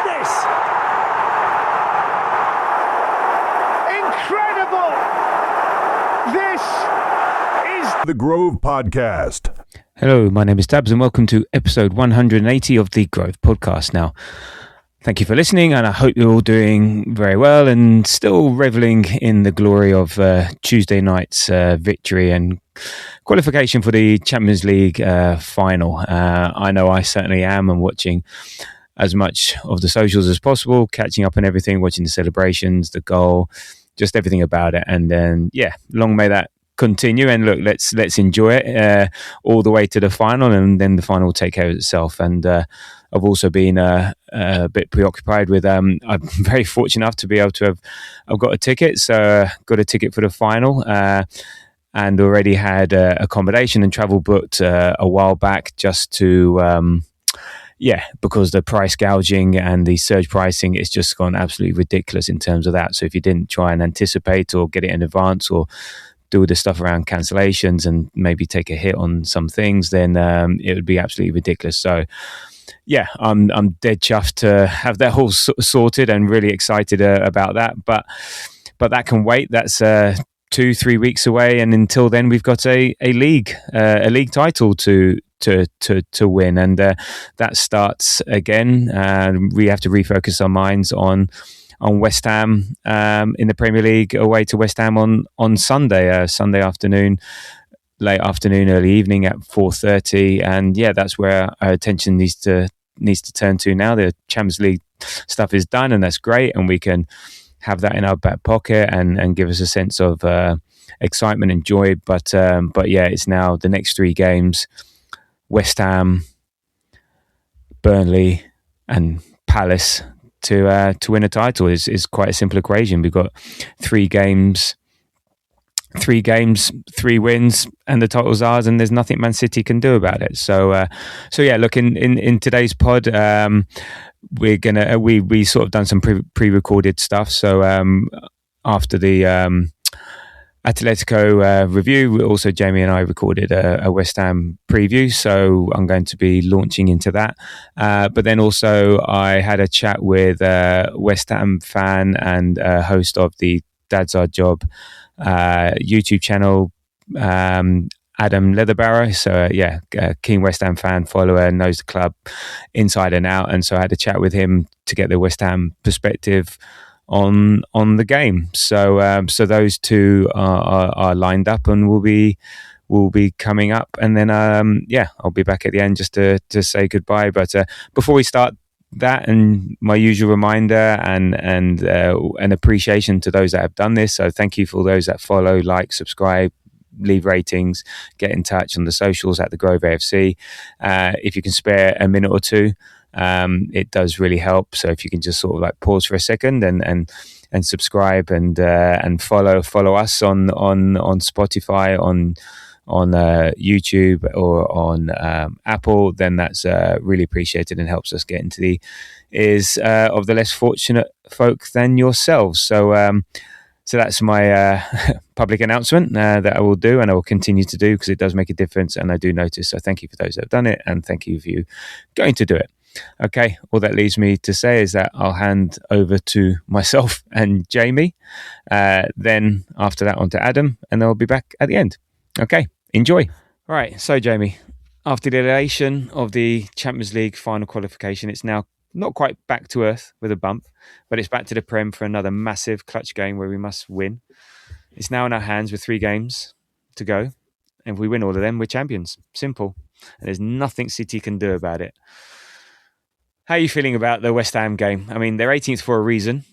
this? Incredible! This is The Grove Podcast. Hello, my name is Tabs and welcome to episode 180 of the Grove Podcast. Now, thank you for listening and I hope you're all doing very well and still reveling in the glory of Tuesday night's victory and qualification for the Champions League final. I know I certainly am. I'm watching as much of the socials as possible, catching up on everything, watching the celebrations, the goal, just everything about it. And then, long may that continue. And look, let's enjoy it all the way to the final, and then the final will take care of itself. And I've also been a bit preoccupied with. I'm very fortunate enough to be able to have. I've got a ticket, so got a ticket for the final. And already had accommodation and travel booked a while back just to, because the price gouging and the surge pricing, it's just gone absolutely ridiculous in terms of that. So if you didn't try and anticipate or get it in advance or do all the stuff around cancellations and maybe take a hit on some things, then it would be absolutely ridiculous. So I'm dead chuffed to have that all sorted and really excited about that. But that can wait. That's 2-3 weeks away, and until then we've got a league title to win, and that starts again. We have to refocus our minds on West Ham in the Premier League, away to West Ham on Sunday afternoon, late afternoon, early evening at 4:30, and that's where our attention needs to turn to now. The Champions League stuff is done, and that's great, and we can have that in our back pocket and give us a sense of excitement and joy. But it's now the next 3 games: West Ham, Burnley, and Palace to win a title is quite a simple equation. We've got 3 games, 3 wins, and the title's ours, and there's nothing Man City can do about it. So look, in today's pod, we're gonna we sort of done some pre-recorded stuff. So after the Atletico review, also Jamie and I recorded a West Ham preview, so I'm going to be launching into that. But then also I had a chat with West Ham fan and host of the Dad's Our Job YouTube channel, Adam Leatherbarrow. So keen West Ham fan, follower, knows the club inside and out, and so I had a chat with him to get the West Ham perspective on the game. So those two are lined up and will be coming up, and then I'll be back at the end just to say goodbye. But before we start that, and my usual reminder and an appreciation to those that have done this. So thank you for those that follow, like, subscribe, leave ratings, get in touch on the socials at the Grove AFC. If you can spare a minute or two, it does really help. So if you can just sort of like pause for a second and subscribe and follow us on Spotify, on YouTube or on Apple, then that's really appreciated and helps us get into the ears of the less fortunate folk than yourselves. So that's my public announcement that I will do, and I will continue to do, because it does make a difference, and I do notice. So thank you for those that have done it, and thank you for you going to do it. Okay, all that leaves me to say is that I'll hand over to myself and Jamie, then after that on to Adam, and I'll be back at the end. Okay, enjoy. All right, so Jamie, after the elation of the Champions League final qualification, it's now not quite back to earth with a bump, but it's back to the Prem for another massive clutch game where we must win. It's now in our hands with 3 games to go, and if we win all of them, we're champions. Simple. And there's nothing City can do about it. How are you feeling about the West Ham game? I mean, they're 18th for a reason.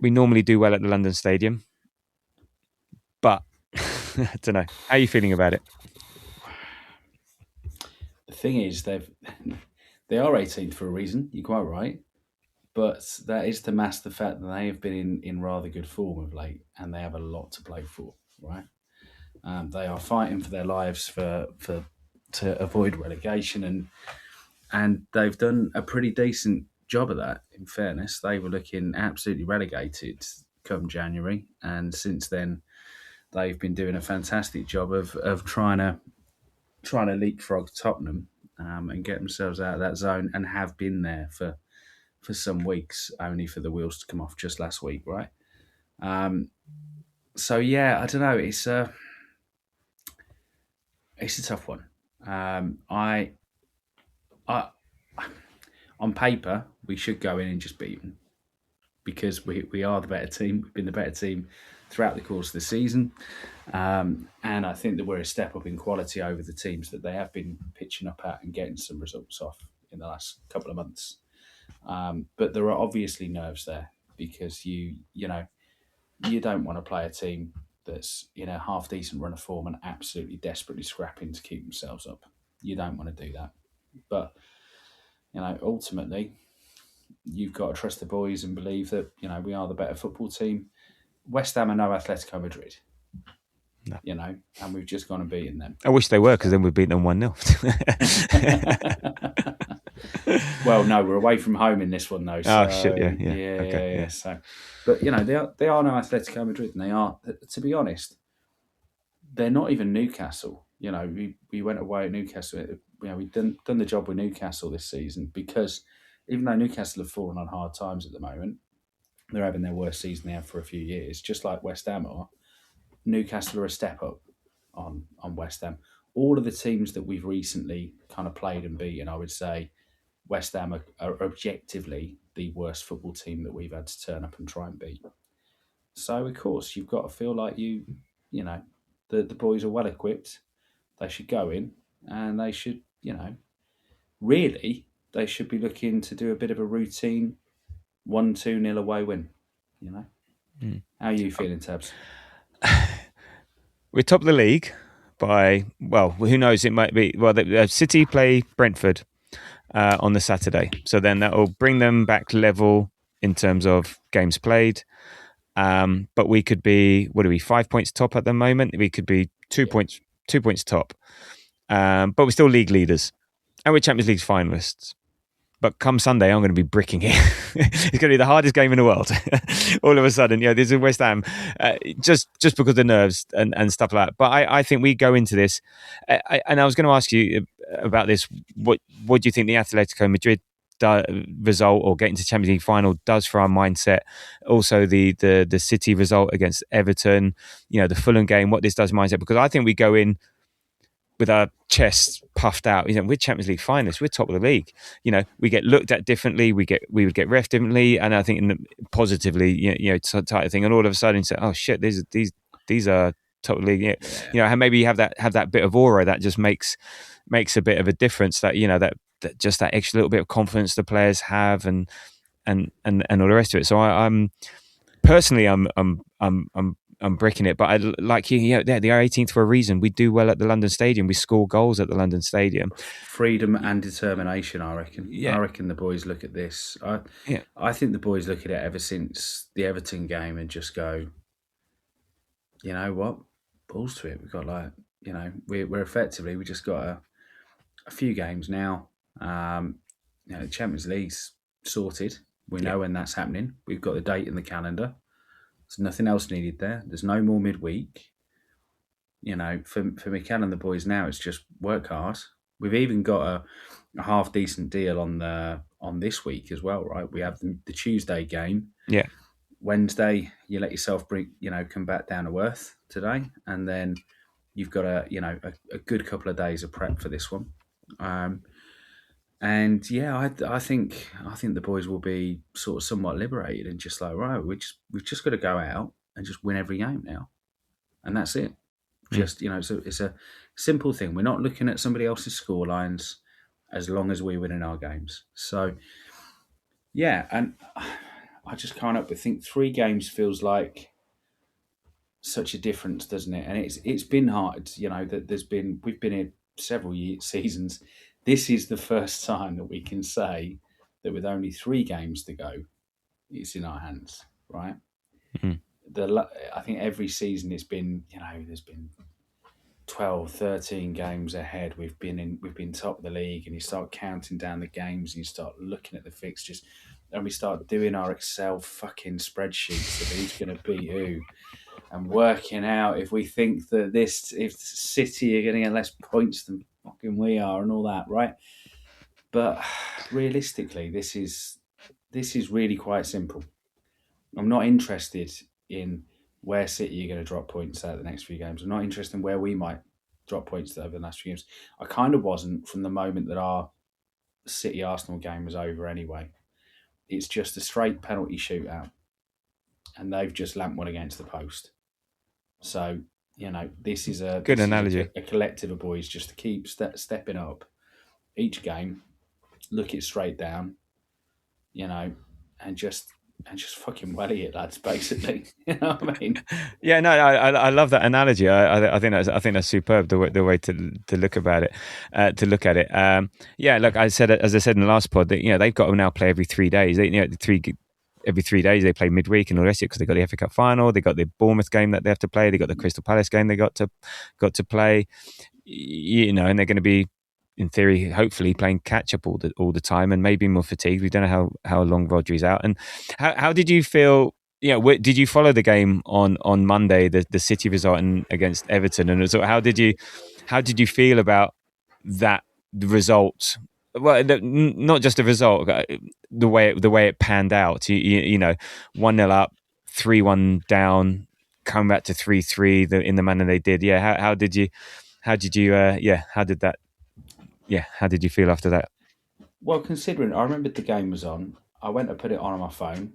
We normally do well at the London Stadium, but I don't know. How are you feeling about it? The thing is, they are 18th for a reason. You're quite right, but that is to mask the fact that they have been in rather good form of late, and they have a lot to play for. Right? They are fighting for their lives to avoid relegation, and they've done a pretty decent job of that. In fairness, they were looking absolutely relegated come January, and since then they've been doing a fantastic job of trying to leapfrog Tottenham and get themselves out of that zone, and have been there for for some weeks, only for the wheels to come off just last week, right? So yeah, I don't know. It's a tough one. I on paper we should go in and just beat them because we are the better team. We've been the better team throughout the course of the season, and I think that we're a step up in quality over the teams that they have been pitching up at and getting some results off in the last couple of months. But there are obviously nerves there because you don't want to play a team that's in a half decent run of form and absolutely desperately scrapping to keep themselves up. You don't want to do that. But ultimately, you've got to trust the boys and believe that we are the better football team. West Ham are no Atletico Madrid. No. And we've just gone and beaten them. I wish they were, because then we'd beat them 1-0. Well, no, we're away from home in this one, though. So, shit, yeah. Okay, yeah. So, but they are no Atletico Madrid, and they are, to be honest, they're not even Newcastle. We went away at Newcastle. We've done the job with Newcastle this season because even though Newcastle have fallen on hard times at the moment, they're having their worst season they have for a few years, just like West Ham are. Newcastle are a step up on West Ham. All of the teams that we've recently kind of played and beaten, I would say West Ham are objectively the worst football team that we've had to turn up and try and beat. So, of course, you've got to feel like the boys are well equipped. They should go in and they should, really, they should be looking to do a bit of a routine 1-2-0 away win. How are you feeling, Tabs? We're top of the league by, well, who knows? It might be, City play Brentford on the Saturday. So then that will bring them back level in terms of games played. But we could be, 5 points top at the moment? We could be 2 points top. But we're still league leaders. And we're Champions League finalists. But come Sunday, I'm going to be bricking it. It's going to be the hardest game in the world. All of a sudden, this is West Ham, just because of the nerves and stuff like that. But I think we go into this, and I was going to ask you about this. What do you think the Atletico Madrid result or getting to Champions League final does for our mindset? Also, the City result against Everton, the Fulham game, what this does mindset? Because I think we go in with our chests puffed out. We're Champions League finalists. We're top of the league. We get looked at differently. We would get ref differently, and I think positively, type of thing. And all of a sudden, say, oh shit, these are top of the league. And maybe you have that bit of aura that just makes a bit of a difference. That that just that extra little bit of confidence the players have, and all the rest of it. So I'm personally, I'm bricking it, but I like you. They are 18th for a reason. We do well at the London Stadium. We score goals at the London Stadium. Freedom and determination, I reckon. Yeah. I reckon the boys look at this. I think the boys look at it ever since the Everton game and just go, you know what, balls to it. We've got we're effectively, we just got a few games now. The Champions League's sorted. We know when that's happening. We've got the date in the calendar. There's nothing else needed there. There's no more midweek. For Mikel and the boys now, it's just work hard. We've even got a half decent deal on this week as well, right? We have the Tuesday game. Yeah. Wednesday, you let yourself come back down to earth today, and then you've got a good couple of days of prep for this one. And I think the boys will be sort of somewhat liberated and just like, right, we've just got to go out and just win every game now, and that's it. Just it's a simple thing. We're not looking at somebody else's score lines as long as we're winning our games. So and I just can't help but think 3 games feels like such a difference, doesn't it? And it's been hard. That we've been here several seasons. This is the first time that we can say that with only 3 games to go, it's in our hands, right? Mm-hmm. I think every season it's been, there's been 12, 13 games ahead. We've been top of the league, and you start counting down the games and you start looking at the fixtures, and we start doing our Excel fucking spreadsheets of who's going to beat who, and working out if we think that if City are going to get less points than fucking we are and all that, right? But realistically, this is this is really quite simple. I'm not interested in where City are going to drop points out the next few games. I'm not interested in where we might drop points over the last few games. I kind of wasn't from the moment that our City Arsenal game was over anyway. It's just a straight penalty shootout, and they've just lamped one against the post. So, this is a Good analogy. A collective of boys just to keep stepping up each game, look it straight down, and just fucking welly it, lads. Basically, you know what I mean? Yeah, no, I love that analogy. I think that's superb. The way to look about it, to look at it. Yeah, look, as I said in the last pod, that they've got to now play every 3 days. Every 3 days they play midweek and all the rest of it because they got the FA Cup final, they got the Bournemouth game that they have to play, they got the Crystal Palace game they got to play. And they're going to be, in theory, hopefully playing catch up all the time, and maybe more fatigued. We don't know how long Rodri's out. And how did you feel? Did you follow the game on Monday, the City result against Everton? And so how did you feel about that result? Well, not just the result, the way it panned out. 1-0 up, 3-1 down, come back to 3-3 in the manner they did. Yeah, how did you feel after that? Well, considering I remembered the game was on, I went to put it on my phone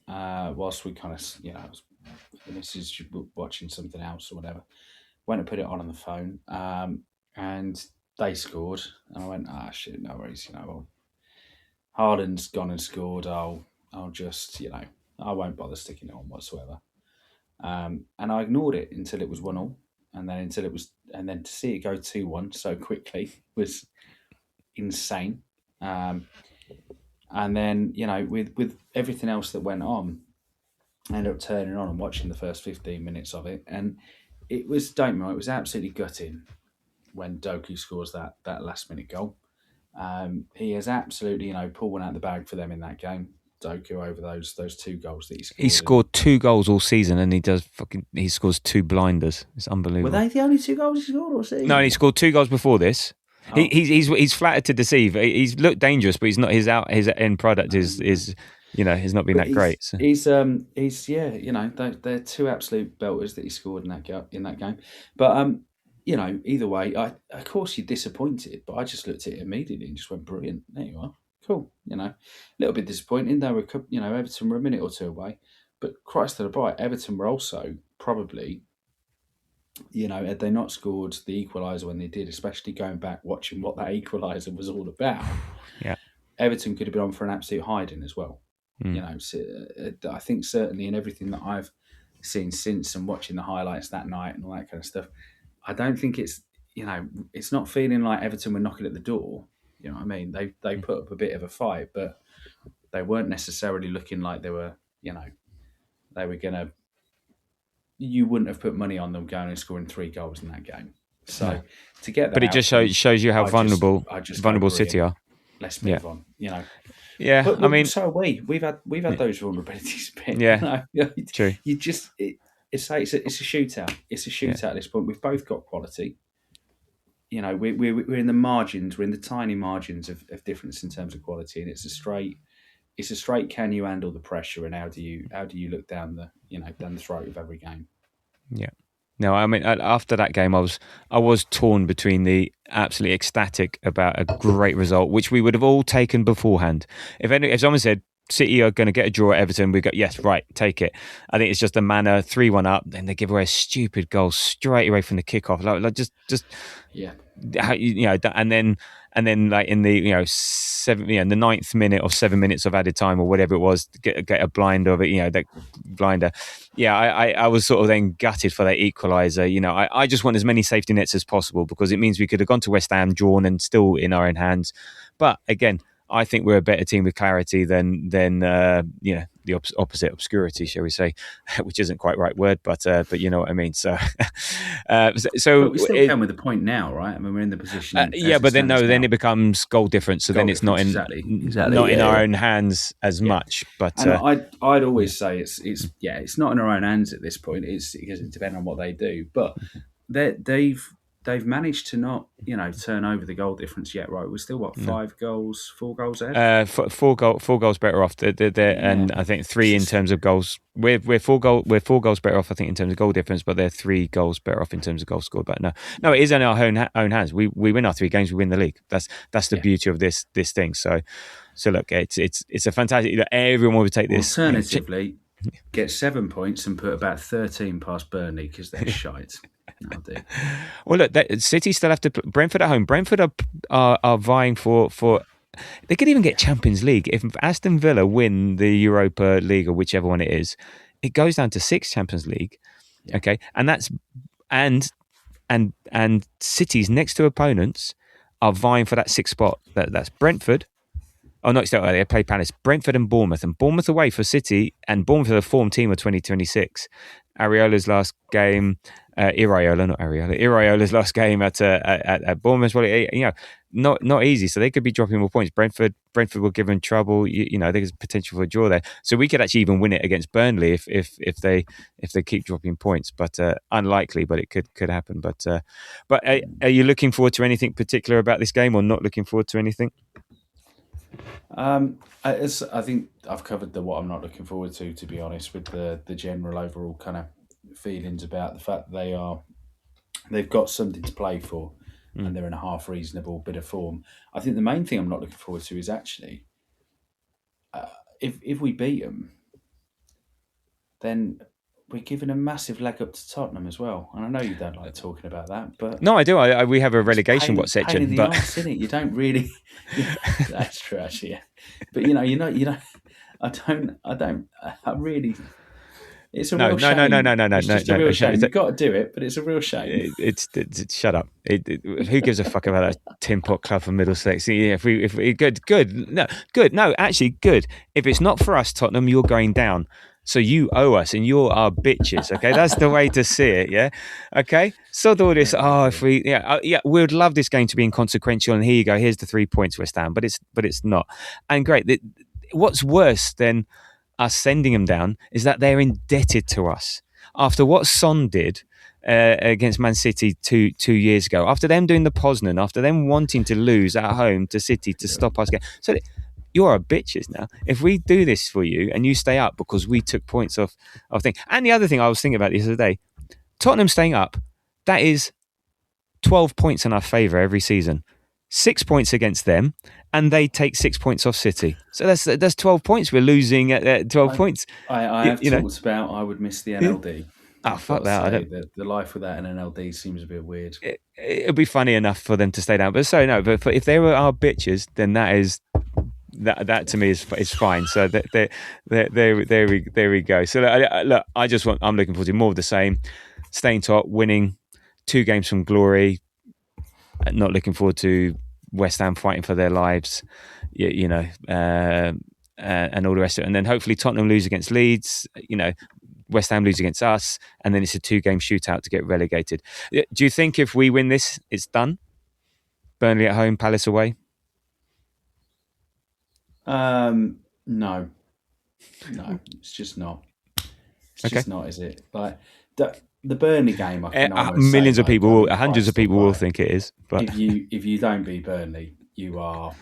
whilst we kind of, this is watching something else or whatever. Went to put it on the phone, and they scored, and I went, shit, no worries, well, Haaland's gone and scored. I'll just, I won't bother sticking it on whatsoever. And I ignored it until it was 1-1, and then to see it go 2-1 so quickly was insane. And then, with everything else that went on, I ended up turning on and watching the first 15 minutes of it, and it was absolutely gutting when Doku scores that last minute goal. He has absolutely, pulled one out of the bag for them in that game. Doku over those 2 goals that he scored. He scored 2 goals all season, and he scores 2 blinders. It's unbelievable. Were they the only 2 goals he scored all season? No, he scored 2 goals before this. Oh. He's flattered to deceive. He's looked dangerous, but he's not. His end product is he's not been that great. So. He's they're 2 absolute belters that he scored in that game. But either way, of course you're disappointed, but I just looked at it immediately and just went, brilliant. There you are. Cool. A little bit disappointing. They were, Everton were a minute or 2 away, but Christ to the bright, Everton were also probably, had they not scored the equaliser when they did, especially going back watching what that equaliser was all about. Yeah, Everton could have been on for an absolute hiding as well. I think certainly in everything that I've seen since and watching the highlights that night and all that kind of stuff, I don't think it's not feeling like Everton were knocking at the door. You know what I mean? They put up a bit of a fight, but they weren't necessarily looking like they were, they were going to... You wouldn't have put money on them going and scoring 3 goals in that game. So to get that... But it just shows you how vulnerable City are. Let's move on, Yeah, but, I mean... So we've had those vulnerabilities. True. You just... It's a shootout. It's a shootout at this point. We've both got quality. We're in the margins. We're in the tiny margins of difference in terms of quality, and it's a straight. Can you handle the pressure, and how do you look down the throat of every game? Yeah. No, I mean after that game, I was torn between the absolutely ecstatic about a great result, which we would have all taken beforehand. If someone said City are going to get a draw at Everton, we go, yes, right, take it. I think it's just a manner, 3-1 up, then they give away a stupid goal straight away from the kickoff. Like just yeah. And then like in the the 9th minute or 7 minutes of added time or whatever it was, get a blind of it, that blinder. Yeah, I was sort of then gutted for that equaliser. I just want as many safety nets as possible because it means we could have gone to West Ham, drawn, and still in our own hands. But again, I think we're a better team with clarity than the opposite, obscurity, shall we say, which isn't quite the right word, but you know what I mean. So, but we still can with the point now, right? I mean, we're in the position. But then it becomes goal difference. So goal then it's not in in our own hands as much. But I'd always say it's not in our own hands at this point. It's because it depends on what they do, but they've they've managed to not, turn over the goal difference yet, right? We're still, 4 goals ahead? Four goals better off. And I think three in terms of goals. We're 4 goals better off, I think, in terms of goal difference, but they're 3 goals better off in terms of goals scored. But no, it is in our own hands. We win our 3 games, we win the league. That's the beauty of this thing. So look, it's a fantastic. Everyone will take this. Alternatively, get 7 points and put about 13 past Burnley because they're shite. I'll do. Well, look, City still have to. Brentford at home. Brentford are vying for. They could even get Champions League if Aston Villa win the Europa League or whichever one it is. It goes down to 6 Champions League. Yeah. Okay, and that's and City's next 2 opponents are vying for that 6th spot. That's Brentford. Oh, no, they play Palace. Brentford and Bournemouth away for City, and Bournemouth are the form team of 2026. Ariola's last game, Iraola's last game at Bournemouth. Well, not easy. So they could be dropping more points. Brentford will give them trouble. There's potential for a draw there. So we could actually even win it against Burnley if they keep dropping points. But unlikely. But it could happen. But are you looking forward to anything particular about this game, or not looking forward to anything? I think I've covered what I'm not looking forward to be honest, with the general overall kind of feelings about the fact that they've got something to play for, and they're in a half reasonable bit of form. I think the main thing I'm not looking forward to is actually if we beat them, then we're giving a massive leg up to Tottenham as well. And I know you don't like talking about that, but no, I do. We have a relegation watch section, but arse, isn't it? You don't really. That's true, actually. Yeah. But I really. It's a real shame. No. It's just a real shame. You've got to do it, but it's a real shame. It's shut up. Who gives a fuck about that Tin Pot Club from Middlesex? If we good. No, actually good. If it's not for us, Tottenham, you're going down. So you owe us, and you're our bitches. Okay, that's the way to see it. Yeah. Okay. So all this. If we, we would love this game to be inconsequential. And here you go. Here's the 3 points, West Ham. But it's not. And great. What's worse than us sending them down is that they're indebted to us after what Son did against Man City two years ago. After them doing the Poznan, after them wanting to lose at home to City to stop us getting. So you're our bitches now. If we do this for you and you stay up because we took points off thing. And the other thing I was thinking about the other day, Tottenham staying up, that is 12 points in our favour every season. 6 points against them, and they take 6 points off City. So that's 12 points. We're losing at 12 points. I have talked about I would miss the NLD. Oh, fuck that. The life without an NLD seems a bit weird. It'd be funny enough for them to stay down. But if they were our bitches, then that is... That to me is fine. So there we go. So look, I'm looking forward to more of the same. Staying top, winning 2 games from glory. Not looking forward to West Ham fighting for their lives, and all the rest of it. And then hopefully Tottenham lose against Leeds. West Ham lose against us, and then it's a 2-game shootout to get relegated. Do you think if we win this, it's done? Burnley at home, Palace away. No, it's just not. It's just not, is it? Like the Burnley game, I can millions of people, hundreds of people will think it is. But if you don't beat Burnley, you are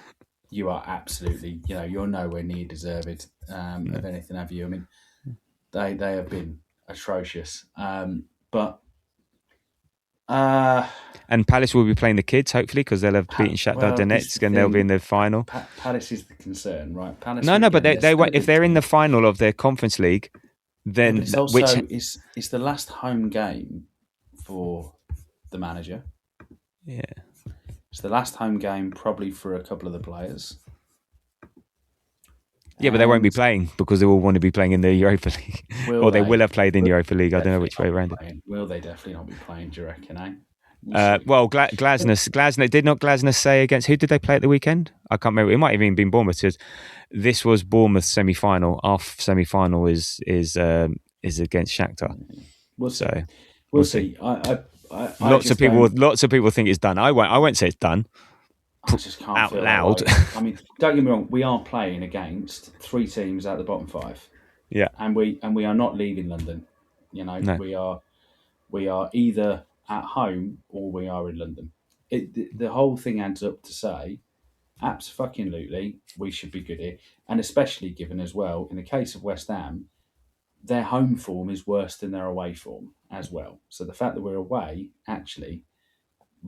absolutely, you're nowhere near deserved of anything, have you? I mean, they have been atrocious, but. And Palace will be playing the kids, hopefully, because they'll have beaten Shakhtar Donetsk and they'll be in the final. Palace is the concern, right? Palace. No, but they won't. If they're in the final of their Conference League, then it's also it's the last home game for the manager. Yeah, it's the last home game probably for a couple of the players. Yeah, but they won't be playing because they all want to be playing in the Europa League. Or they will have played in Europa League. I don't know which way around it. Will they definitely not be playing, do you reckon, eh? Glasner, did not Glasner say against, who did they play at the weekend? I can't remember. It might have even been Bournemouth. Because this was Bournemouth's semi-final. Our semi-final is against Shakhtar. We'll see. Lots of people think it's done. I won't say it's done. I just can't out feel loud. That I mean, don't get me wrong. We are playing against 3 teams out of the bottom 5. Yeah, and we are not leaving London. No. we are either at home or we are in London. The whole thing adds up to say, absolutely, we should be good here. And especially given as well, in the case of West Ham, their home form is worse than their away form as well. So the fact that we're away actually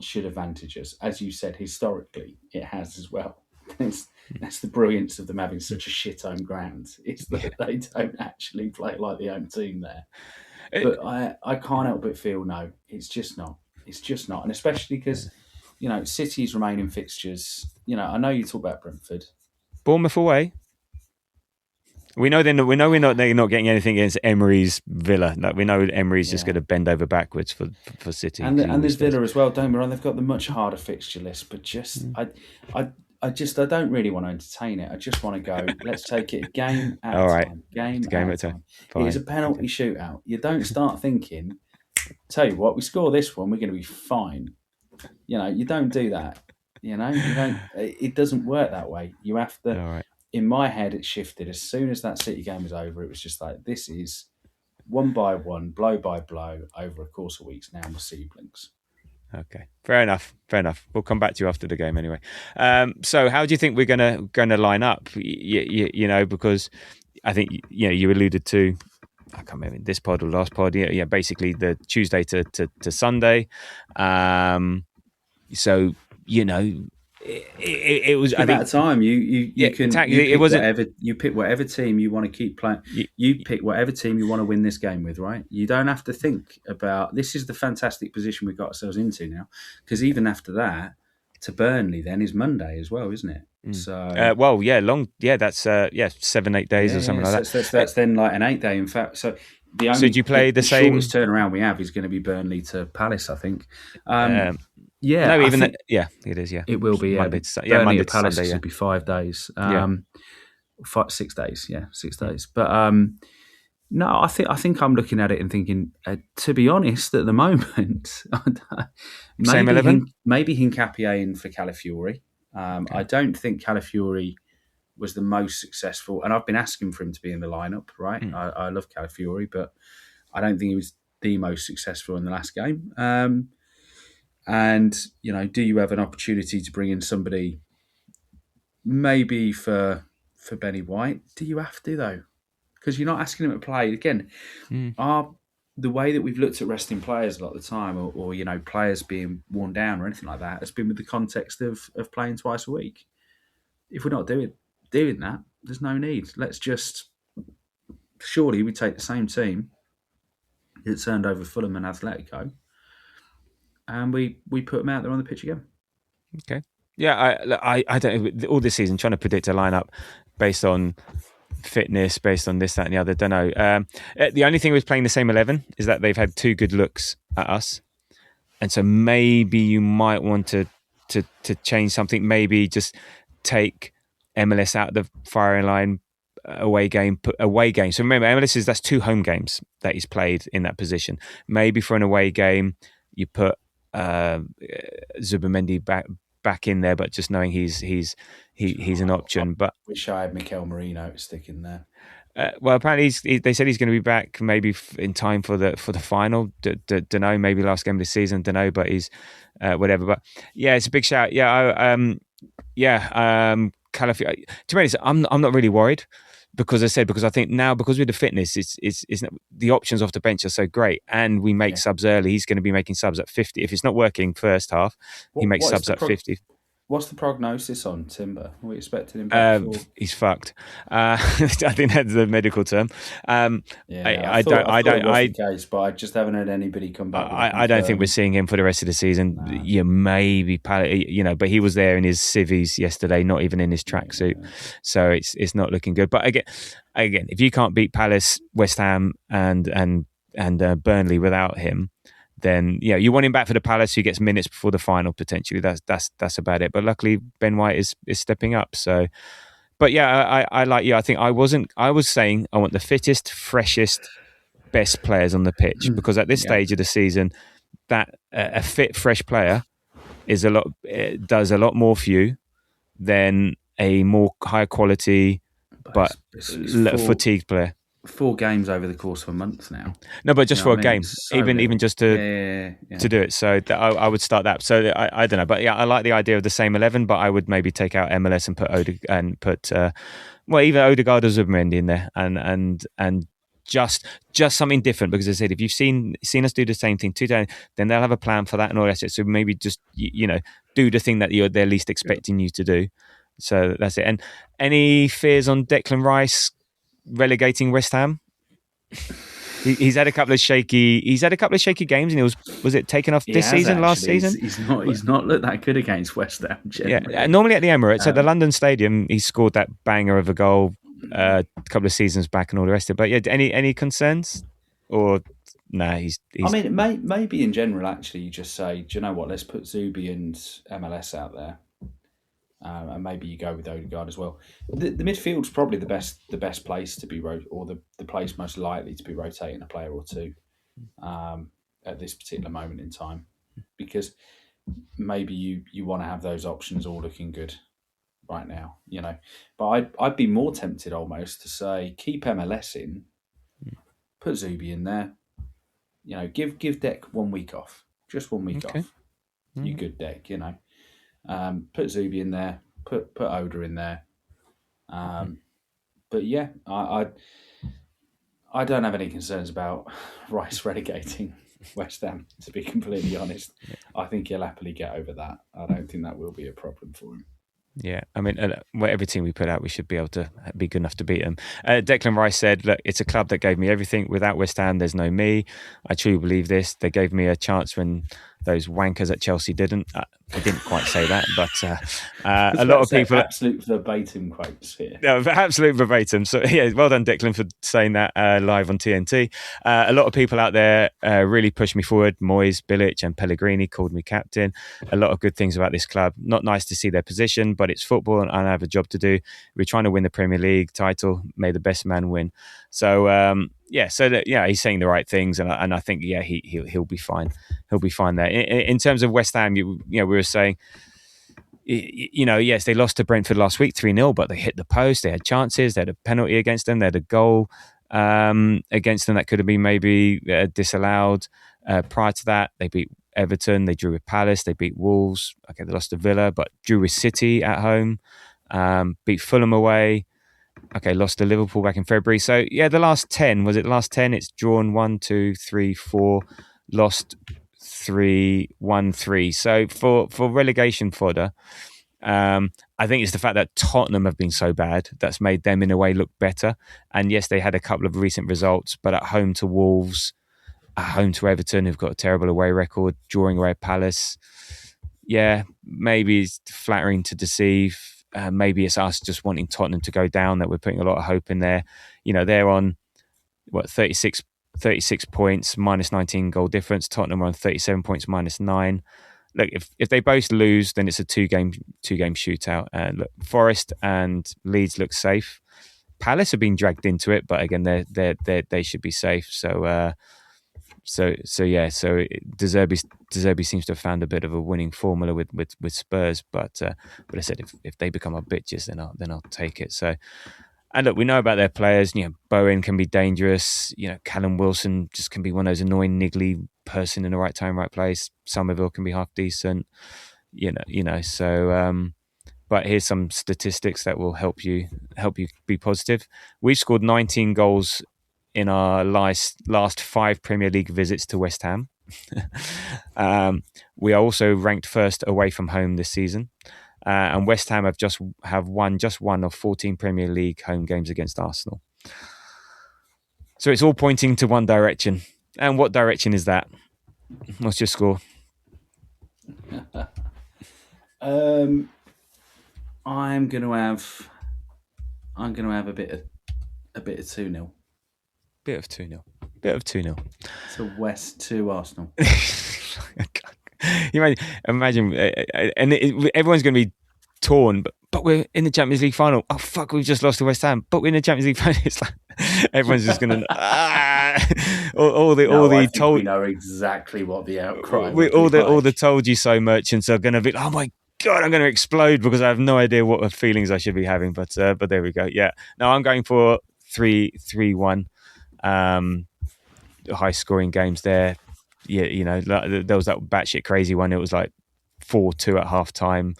should advantage us. As you said, historically, it has as well. That's the brilliance of them having such a shit home ground. It's that they don't actually play like the home team there. But I can't help but feel, no, it's just not. It's just not. And especially because, City's remaining fixtures, I know you talk about Brentford. Bournemouth away. We know they're not getting anything against Emery's Villa. Like, we know Emery's just going to bend over backwards for City. And there's Villa as well. Don't get me wrong, they've got the much harder fixture list. But just I don't really want to entertain it. I just want to go. Let's take it a game at a time. Game at a time. It is a penalty shootout. You don't start thinking. Tell you what, we score this one, we're going to be fine. You don't do that. You don't. It doesn't work that way. You have to. All right. In my head, it shifted as soon as that City game was over. It was just like, this is one by one, blow by blow, over a course of weeks. Now we'll see you blinks. Okay, fair enough. We'll come back to you after the game anyway. So, how do you think we're gonna line up? Because I think you alluded to, I can't remember this pod or last pod. Yeah, basically the Tuesday to Sunday. So it was. I think at a time you can. Exactly. You pick whatever team you want to keep playing. You pick whatever team you want to win this game with, right? You don't have to think about. This is the fantastic position we've got ourselves into now, because even after that, to Burnley then is Monday as well, isn't it? So that's 7-8 days or something like that. That's then like an 8 day. In fact, so the only. So do you play the same? Shortest turnaround we have is going to be Burnley to Palace, I think. It is. Yeah, it will be. Monday Monday to Palace Sunday. will be 5 days. 6 days. Yeah, 6 days. But no, I think I'm looking at it and thinking. To be honest, at the moment, Same 11. Maybe Hincapié in for Calafiori. I don't think Calafiori was the most successful, and I've been asking for him to be in the lineup. Right, I love Calafiori, but I don't think he was the most successful in the last game. And, do you have an opportunity to bring in somebody maybe for Benny White? Do you have to, though? Because you're not asking him to play. Again, the way that we've looked at resting players a lot of the time, or players being worn down or anything like that, has been with the context of playing twice a week. If we're not doing that, there's no need. Let's just... Surely we take the same team that turned over Fulham and Atletico, and we put them out there on the pitch again. Okay. Yeah, I don't. All this season, trying to predict a lineup based on fitness, based on this, that, and the other. Don't know. The only thing with playing the same 11 is that they've had 2 good looks at us, and so maybe you might want to change something. Maybe just take MLS out of the firing line. Away game. So remember, MLS that's 2 home games that he's played in that position. Maybe for an away game, you put Zubimendi back in there, but just knowing he's an option. But wish I had Mikel Merino sticking there. Well, apparently they said he's going to be back maybe in time for the final. Don't know, maybe last game of the season. Don't know, but he's whatever. But yeah, it's a big shout. Yeah, Calafiori. To be honest, I'm not really worried. Because I think now, because with the fitness, it's the options off the bench are so great, and we make subs early. He's going to be making subs at 50. If it's not working first half, he makes subs at 50. What's the prognosis on Timber? Are we expecting him back? He's fucked. I think that's the medical term. I thought it was the case, but I just haven't heard anybody come back. I don't think we're seeing him for the rest of the season. No. Yeah, maybe, but he was there in his civvies yesterday, not even in his tracksuit. So it's not looking good. But again, if you can't beat Palace, West Ham, and Burnley without him, then you want him back for the Palace, who gets minutes before the final potentially. That's about it. But luckily Ben White is stepping up. So, but yeah, I like you. I think I was saying I want the fittest, freshest, best players on the pitch, because at this stage of the season, that a fit, fresh player does a lot more for you than a more high quality but fatigued player. 4 games over the course of a month now. No, but just for a game, So even just to to do it. So I would start that. So I don't know, but yeah, I like the idea of the same 11, but I would maybe take out MLS and put even Odegaard or Zubimendi in there, and just something different, because as I said, if you've seen us do the same thing 2 times, then they'll have a plan for that and all that. So maybe just do the thing that they're least expecting you to do. So that's it. And any fears on Declan Rice relegating West Ham? He's had a couple of shaky games, and was it taken off this season, last season? He's not looked that good against West Ham. Generally. Yeah, normally at the Emirates, at the London Stadium, he scored that banger of a goal a couple of seasons back and all the rest of it. But yeah, any concerns? Or no, he's I mean, maybe in general, actually, you just say, do you know what? Let's put Zubi and MLS out there. And maybe you go with Odegaard as well. The midfield's probably the best place to be or the place most likely to be rotating a player or two at this particular moment in time, because maybe you want to have those options all looking good right now, But I'd be more tempted almost to say keep MLS in, put Zubi in there, give Deck 1 week off, just 1 week off. You good, Deck, put Zubi in there, put Oda in there. But yeah, I don't have any concerns about Rice relegating West Ham, to be completely honest. I think he'll happily get over that. I don't think that will be a problem for him. Yeah, I mean, every team we put out, we should be able to be good enough to beat them. Declan Rice said, look, it's a club that gave me everything. Without West Ham, there's no me. I truly believe this. They gave me a chance when those wankers at Chelsea didn't. I didn't quite say that, but a lot of people... Absolute verbatim quotes here. No, absolute verbatim. So yeah, well done, Declan, for saying that live on TNT. A lot of people out there really pushed me forward. Moyes, Bilic and Pellegrini called me captain. A lot of good things about this club. Not nice to see their position, but it's football and I have a job to do. We're trying to win the Premier League title. May the best man win. So he's saying the right things, and I think he'll be fine. He'll be fine there. In terms of West Ham, we were saying, yes, they lost to Brentford last week 3-0, but they hit the post. They had chances. They had a penalty against them. They had a goal against them that could have been maybe disallowed. Prior to that, they beat Everton. They drew with Palace. They beat Wolves. Okay, they lost to Villa, but drew with City at home. Beat Fulham away. Okay, lost to Liverpool back in February. So, yeah, the last 10, it's drawn 1, 2, 3, 4, lost 3, 1, 3. So, for relegation fodder, I think it's the fact that Tottenham have been so bad that's made them, in a way, look better. And yes, they had a couple of recent results, but at home to Wolves, at home to Everton, who've got a terrible away record, drawing away at Palace. Yeah, maybe it's flattering to deceive. Maybe it's us just wanting Tottenham to go down, that we're putting a lot of hope in there. They're on 36 points, minus 19 goal difference. Tottenham are on 37 points, minus 9. Look, if they both lose, then it's a two game shootout. Look, Forest and Leeds look safe. Palace have been dragged into it, but again, they should be safe. So De Zerbi seems to have found a bit of a winning formula with Spurs, but I said if they become our bitches, then I'll take it. So, and look, we know about their players. Bowen can be dangerous. Callum Wilson just can be one of those annoying, niggly person in the right time, right place. Somerville can be half decent. So. But here's some statistics that will help you be positive. We've scored 19 goals in our last 5 Premier League visits to West Ham. We are also ranked first away from home this season. And West Ham have won just one of 14 Premier League home games against Arsenal. So it's all pointing to one direction. And what direction is that? What's your score? I'm going to have a bit of 2-0. Bit of 2-0. So West to Arsenal. You imagine, and everyone's going to be torn, but we're in the Champions League final. Oh fuck, we've just lost to West Ham, but we're in the Champions League final. It's like everyone's just going to we know exactly what the outcry. All the told you so merchants are going to be. Oh my God, I'm going to explode because I have no idea what feelings I should be having. But there we go. Yeah, no, I'm going for 3-1. High scoring games there. Yeah, there was that batshit crazy one. It was like 4-2 at half time,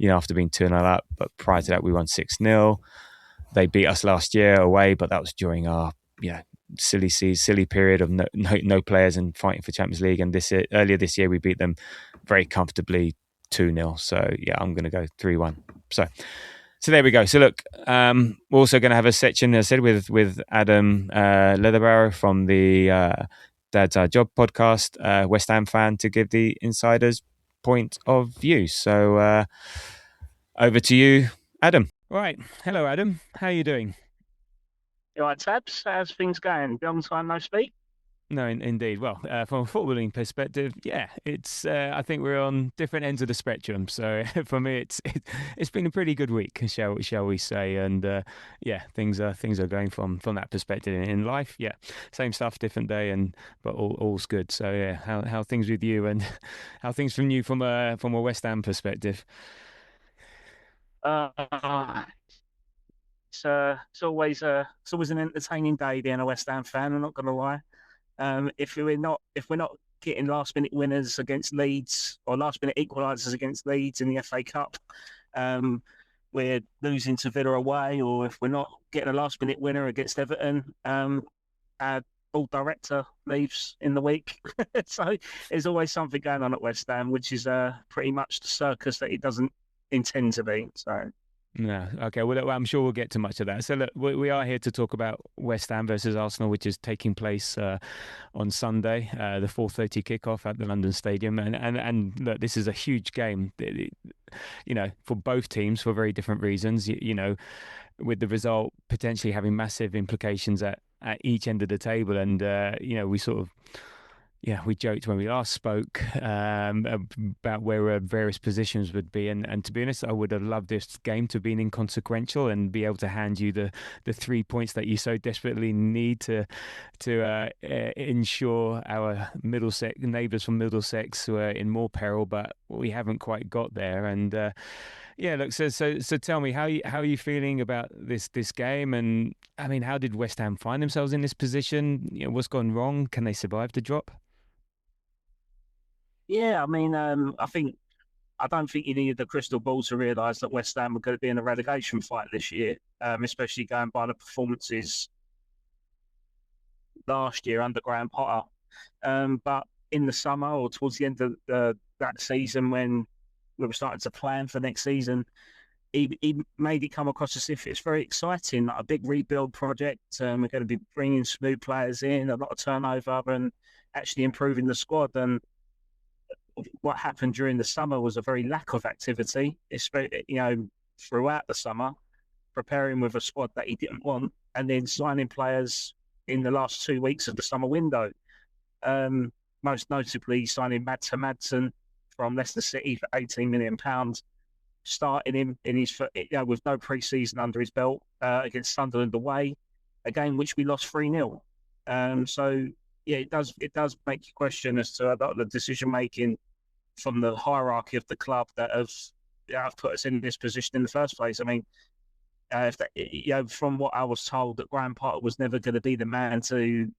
after being 2-0 up. But prior to that, we won 6-0. They beat us last year away, but that was during our silly period of no players and fighting for Champions League. And earlier this year, we beat them very comfortably 2-0. So yeah, I'm going to go 3-1. So there we go. So look, we're also going to have a section, as I said, with Adam Leatherbarrow from the Dad's Our Job podcast, West Ham fan, to give the insider's point of view. So over to you, Adam. Right. Hello, Adam. How are you doing? You all right, Tabs? How's things going? Long time no speak. No, indeed. Well, from a footballing perspective, yeah, it's. I think we're on different ends of the spectrum. So for me, it's been a pretty good week, shall we say? And yeah, things are going from that perspective in life. Yeah, same stuff, different day, but all's good. So yeah, how things with you, and how things from you from a West Ham perspective? It's always an entertaining day being a West Ham fan. I'm not going to lie. If we're not getting last minute winners against Leeds or last minute equalisers against Leeds in the FA Cup, we're losing to Villa away, or if we're not getting a last minute winner against Everton, our ball director leaves in the week. So there's always something going on at West Ham, which is pretty much the circus that it doesn't intend to be. So. No, okay. Well, I'm sure we'll get to much of that. So look, we are here to talk about West Ham versus Arsenal, which is taking place on Sunday, the 4:30 kickoff at the London Stadium, and look, this is a huge game, for both teams for very different reasons. With the result potentially having massive implications at each end of the table, and we sort of. Yeah, we joked when we last spoke about where various positions would be, and to be honest, I would have loved this game to have been inconsequential and be able to hand you the 3 points that you so desperately need to ensure our Middlesex neighbours from Middlesex were in more peril, but we haven't quite got there. And yeah, look, so tell me, how are you feeling about this game? And I mean, how did West Ham find themselves in this position? What's gone wrong? Can they survive the drop? Yeah, I mean, I don't think you needed the crystal ball to realise that West Ham were going to be in a relegation fight this year, especially going by the performances last year under Graham Potter. But in the summer or towards the end of that season, when we were starting to plan for next season, he made it come across as if it's very exciting, like a big rebuild project. We're going to be bringing smooth players in, a lot of turnover, and actually improving the squad. And what happened during the summer was a very lack of activity, throughout the summer, preparing with a squad that he didn't want, and then signing players in the last 2 weeks of the summer window. Most notably, signing Madsen from Leicester City for £18 million, starting him in his with no pre-season under his belt against Sunderland away, a game which we lost 3-0. So. Yeah, it does make you question as to a lot of the decision making from the hierarchy of the club that have put us in this position in the first place. I mean, from what I was told, that Graham Potter was never going to be the man to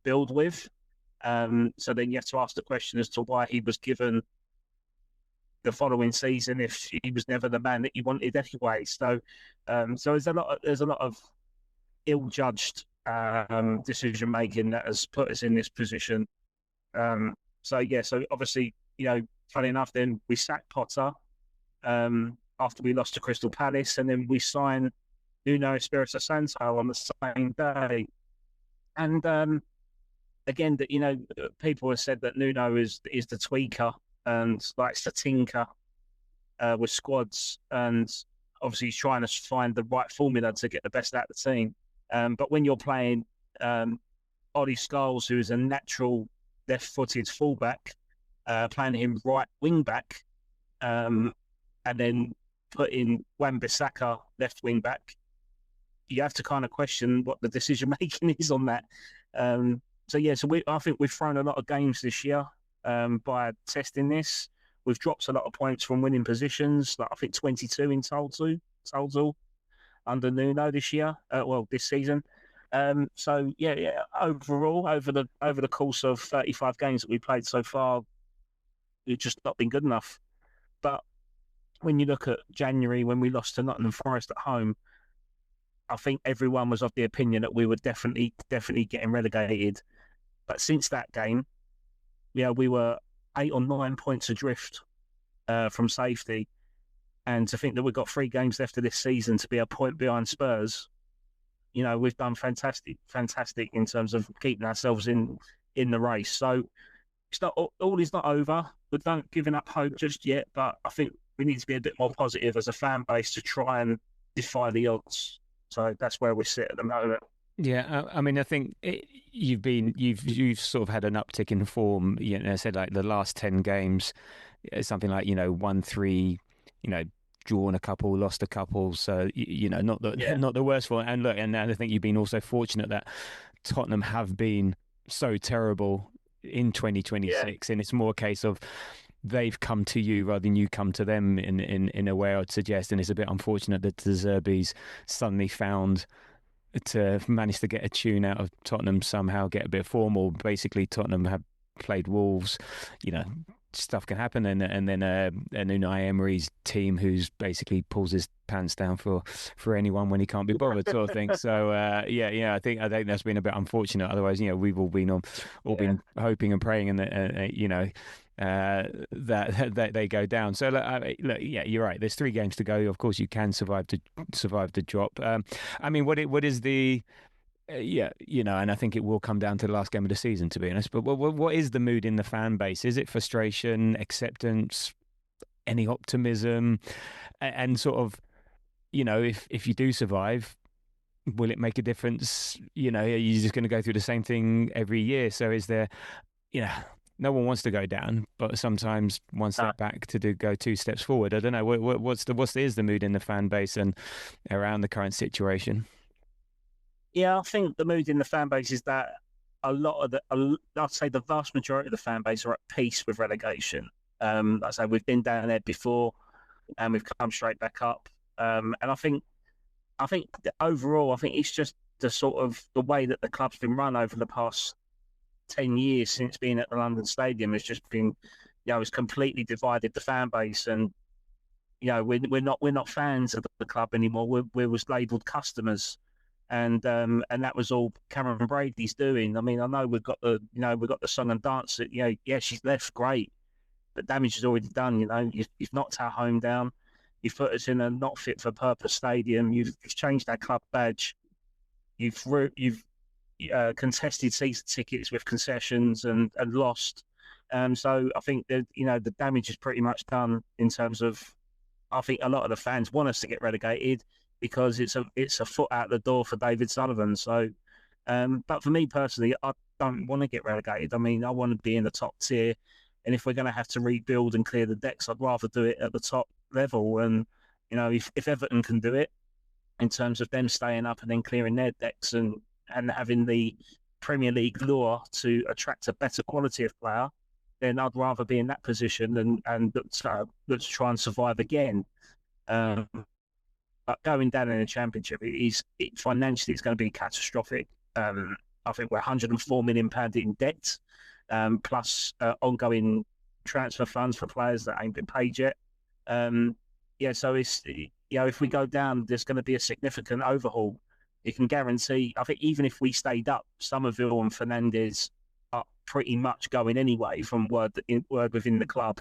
build with. So then you have to ask the question as to why he was given the following season if he was never the man that you wanted anyway. So there's a lot of ill-judged decision making that has put us in this position. So obviously, funny enough, then we sacked Potter after we lost to Crystal Palace, and then we signed Nuno Espirito Santo on the same day. And again, that people have said that Nuno is the tweaker and likes to tinker with squads, and obviously he's trying to find the right formula to get the best out of the team. But when you're playing Ollie Scholes, who is a natural left-footed fullback, playing him right wing-back, and then putting Wan-Bissaka left wing-back, you have to kind of question what the decision-making is on that. I think we've thrown a lot of games this year by testing this. We've dropped a lot of points from winning positions, like I think 22 in total. under Nuno this year. This season. So yeah. Overall, over the course of 35 games that we played so far, it's just not been good enough. But when you look at January, when we lost to Nottingham Forest at home, I think everyone was of the opinion that we were definitely getting relegated. But since that game, we were 8 or 9 points adrift from safety. And to think that we've got 3 games left of this season to be a point behind Spurs, we've done fantastic in terms of keeping ourselves in the race. So it's not all is not over. We're not giving up hope just yet, but I think we need to be a bit more positive as a fan base to try and defy the odds. So that's where we sit at the moment. Yeah, I mean, I think you've sort of had an uptick in form. I said like the last 10 games, something like 1-3, drawn a couple, lost a couple. So not the worst form. And look, and I think you've been also fortunate that Tottenham have been so terrible in 2026, and it's more a case of they've come to you rather than you come to them in a way, I'd suggest. And it's a bit unfortunate that the Zerbis suddenly found to manage to get a tune out of Tottenham, somehow get a bit of form, or basically Tottenham have played Wolves, stuff can happen, and then Unai Emery's team, who's basically pulls his pants down for anyone when he can't be bothered, sort of thing. So I think that's been a bit unfortunate. Otherwise, we've all been been hoping and praying, and that they go down. So look, you're right. There's 3 games to go. Of course, you can survive the drop. I mean, what is the and I think it will come down to the last game of the season, to be honest. But what is the mood in the fan base? Is it frustration, acceptance, any optimism, and sort of, if you do survive, will it make a difference? Are you just going to go through the same thing every year? So is there, no one wants to go down, but sometimes one step back to go 2 steps forward. I don't know. What's the mood in the fan base and around the current situation? Yeah, I think the mood in the fan base is that I'd say the vast majority of the fan base are at peace with relegation. Like I say, we've been down there before, and we've come straight back up. And I think overall, I think it's just the sort of the way that the club's been run over the past 10 years since being at the London Stadium has just been, it's completely divided the fan base, and we're not fans of the club anymore. We was labelled customers. And that was all Cameron Brady's doing. I mean, I know we've got the song and dance that, she's left, great, but damage is already done. You've knocked our home down. You've put us in a not fit for purpose stadium. You've changed our club badge. You've contested season tickets with concessions and lost. So I think that the damage is pretty much done in terms of. I think a lot of the fans want us to get relegated, because it's a foot out the door for David Sullivan. So, but for me personally, I don't want to get relegated. I mean, I want to be in the top tier, and if we're going to have to rebuild and clear the decks, I'd rather do it at the top level. And if Everton can do it in terms of them staying up and then clearing their decks and having the Premier League lure to attract a better quality of player, then I'd rather be in that position and let's try and survive again. But going down in the Championship, financially, it's going to be catastrophic. I think we're £104 million in debt, plus ongoing transfer funds for players that ain't been paid yet. So it's if we go down, there's going to be a significant overhaul. You can guarantee. I think even if we stayed up, Somerville and Fernandes are pretty much going anyway from word within the club.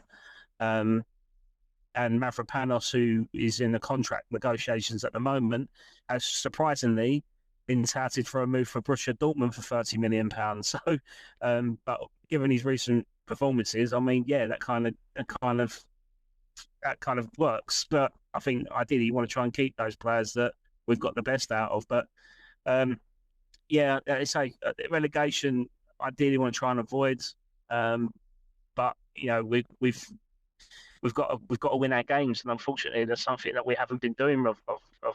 And Mavropanos, who is in the contract negotiations at the moment, has surprisingly been touted for a move for Borussia Dortmund for £30 million. So, but given his recent performances, I mean, that kind of works. But I think ideally you want to try and keep those players that we've got the best out of. But it's a relegation. Ideally, want to try and avoid. But we've got to win our games, and unfortunately, there's something that we haven't been doing of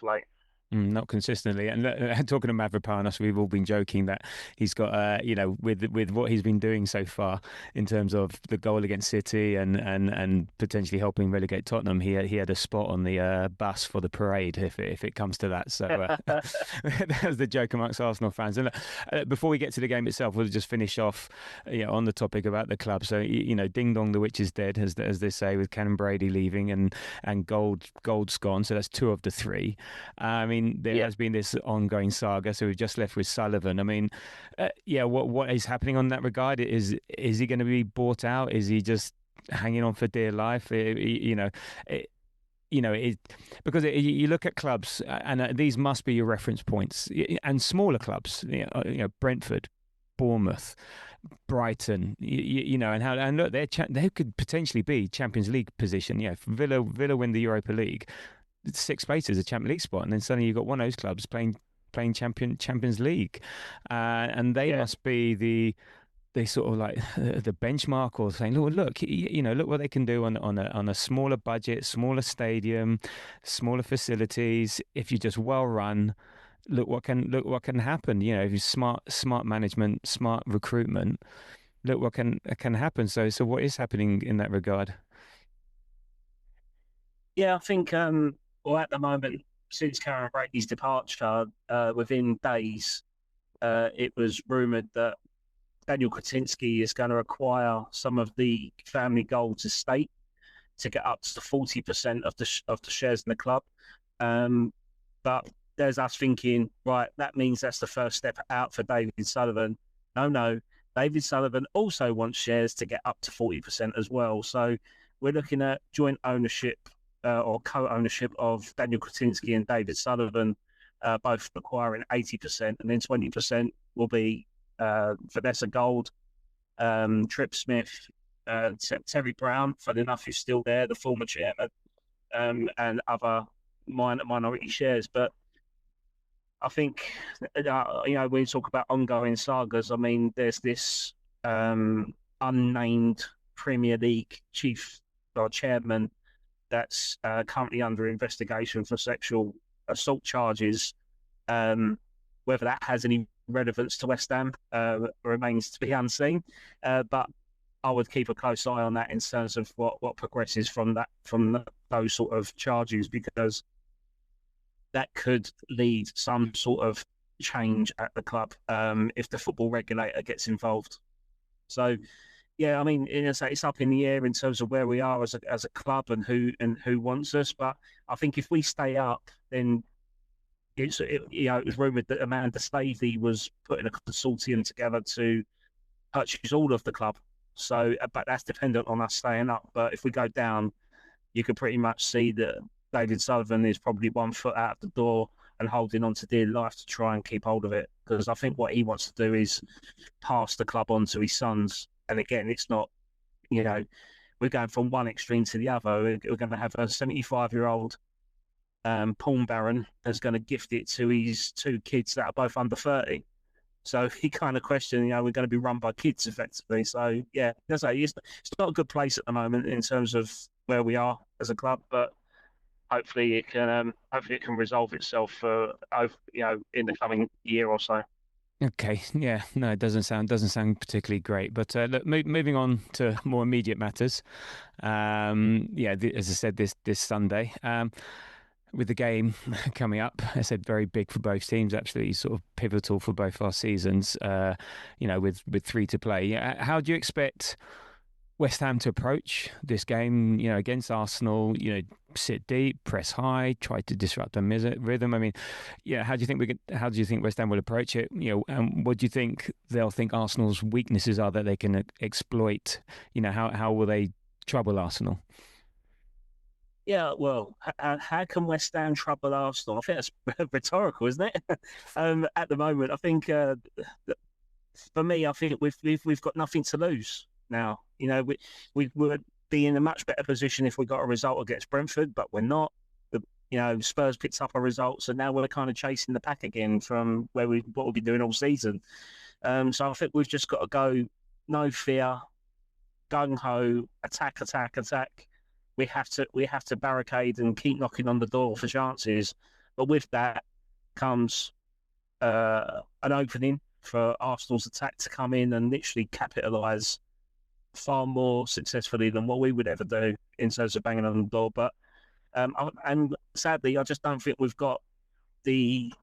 late. Not consistently. And talking to Mavropanos, we've all been joking that he's got, with what he's been doing so far in terms of the goal against City and potentially helping relegate Tottenham, he had a spot on the bus for the parade if it comes to that. So that was the joke amongst Arsenal fans. And before we get to the game itself, we'll just finish off on the topic about the club. So ding dong, the witch is dead, as they say, with Cannon Brady leaving and Gold's gone. So that's two of the three. I mean, there has been this ongoing saga, so we've just left with Sullivan. I mean, what is happening on that regard? Is he going to be bought out? Is he just hanging on for dear life? Because you look at clubs, and these must be your reference points, and smaller clubs, Brentford, Bournemouth, Brighton, and look, they could potentially be Champions League position. Villa win the Europa League. 6th place is a Champions League spot, and then suddenly you've got one of those clubs playing Champions League, and they must be the sort of like the benchmark, or saying, look, look what they can do on a smaller budget, smaller stadium, smaller facilities. If you're just well run, look what can happen. If you smart management, smart recruitment, look what can happen. So what is happening in that regard? Yeah, I think at the moment, since Karen Brady's departure, within days, it was rumoured that Daniel Kretinsky is going to acquire some of the family Gold's estate to get up to 40% of the shares in the club. But there's us thinking, right, that means that's the first step out for David Sullivan. No, David Sullivan also wants shares to get up to 40% as well. So we're looking at joint ownership or co-ownership of Daniel Kretinsky and David Sullivan, both acquiring 80%, and then 20% will be Vanessa Gold, Trip Smith, Terry Brown, funny enough, who's still there, the former chairman, and other minority shares. But I think, when you talk about ongoing sagas, I mean, there's this unnamed Premier League chief or chairman that's currently under investigation for sexual assault charges. Whether that has any relevance to West Ham remains to be unseen. But I would keep a close eye on that in terms of what progresses from those sort of charges, because that could lead some sort of change at the club if the football regulator gets involved. So, yeah, I mean, it's up in the air in terms of where we are as a club and who wants us. But I think if we stay up, then it was rumoured that Amanda Stavey was putting a consortium together to purchase all of the club. So, but that's dependent on us staying up. But if we go down, you can pretty much see that David Sullivan is probably 1 foot out of the door and holding on to dear life to try and keep hold of it. Because I think what he wants to do is pass the club on to his sons. And again, it's not, we're going from one extreme to the other. We're going to have a 75-year-old porn baron that's going to gift it to his 2 kids that are both under 30. So he kind of questioned, we're going to be run by kids effectively. So yeah, it's not a good place at the moment in terms of where we are as a club, but hopefully it can resolve itself in the coming year or so. Okay, yeah, no, it doesn't sound particularly great. But look, moving on to more immediate matters. As I said, this Sunday, with the game coming up, I said very big for both teams. Absolutely, sort of pivotal for both our seasons. With 3 to play. How do you expect West Ham to approach this game, against Arsenal? Sit deep, press high, try to disrupt the rhythm. I mean, how do you think West Ham will approach it? And what do you think they'll think Arsenal's weaknesses are that they can exploit? How will they trouble Arsenal? Yeah, well, how can West Ham trouble Arsenal? I think that's rhetorical, isn't it? At the moment, I think for me, I think we've got nothing to lose now. We would be in a much better position if we got a result against Brentford, but we're not. Spurs picked up a result, so now we're kind of chasing the pack again from what we'll be doing all season. So I think we've just got to go, no fear, gung ho, attack. We have to barricade and keep knocking on the door for chances. But with that, becomes an opening for Arsenal's attack to come in and literally capitalise far more successfully than what we would ever do in terms of banging on the door. But and sadly, I just don't think we've got the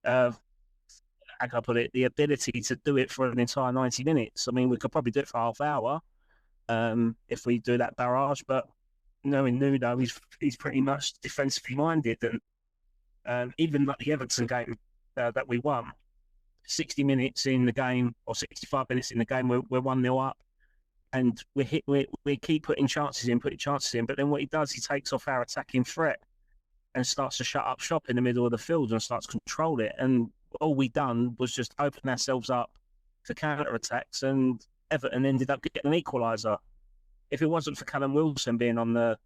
how can I put it, the ability to do it for an entire 90 minutes. I mean, we could probably do it for half hour if we do that barrage, but knowing Nuno, he's pretty much defensively minded, and even like the Everton game that we won, 60 minutes in the game or 65 minutes in the game, we're 1-0 up, and we keep putting chances in, but then what he does, he takes off our attacking threat and starts to shut up shop in the middle of the field and starts to control it. And all we done was just open ourselves up to counter attacks, and Everton ended up getting an equaliser. If it wasn't for Callum Wilson being on the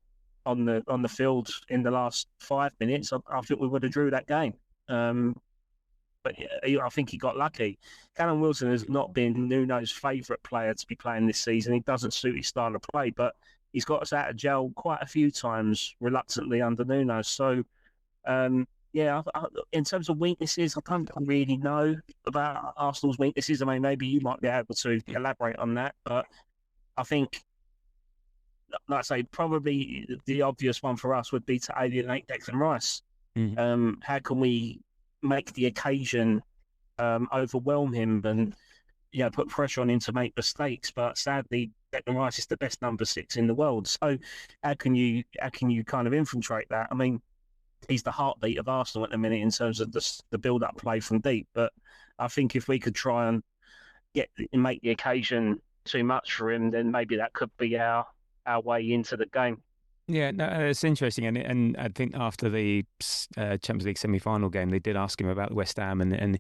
field in the last 5 minutes, I think we would have drew that game. But I think he got lucky. Callum Wilson has not been Nuno's favourite player to be playing this season. He doesn't suit his style of play, but he's got us out of jail quite a few times reluctantly under Nuno. So, in terms of weaknesses, I don't really know about Arsenal's weaknesses. I mean, maybe you might be able to elaborate on that, but I think, like I say, probably the obvious one for us would be to alienate Declan Rice. Mm-hmm. How can we make the occasion overwhelm him and put pressure on him to make mistakes? But sadly, Declan Rice is the best number 6 in the world. So how can you kind of infiltrate that? I mean, he's the heartbeat of Arsenal at the minute in terms of the build-up play from deep. But I think if we could try and make the occasion too much for him, then maybe that could be our way into the game. Yeah, no, it's interesting, and I think after the Champions League semi-final game, they did ask him about West Ham, and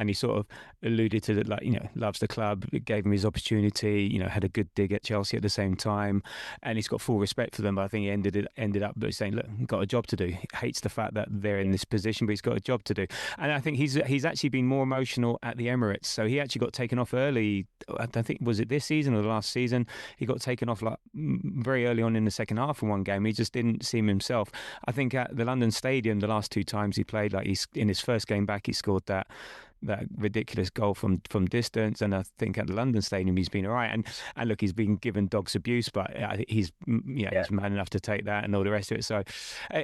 he sort of alluded to that, like, loves the club, gave him his opportunity, had a good dig at Chelsea at the same time, and he's got full respect for them. But I think he ended up saying, look, got a job to do. He hates the fact that they're in this position, but he's got a job to do. And I think he's actually been more emotional at the Emirates. So he actually got taken off early. I don't think, was it this season or the last season? He got taken off like very early on in the second half in one game. He just didn't seem himself. I think at the London Stadium, the last 2 times he played, like he's in his first game back, he scored that ridiculous goal from distance, and I think at the London Stadium he's been all right. And look, he's been given dogs abuse, but he's man enough to take that and all the rest of it. So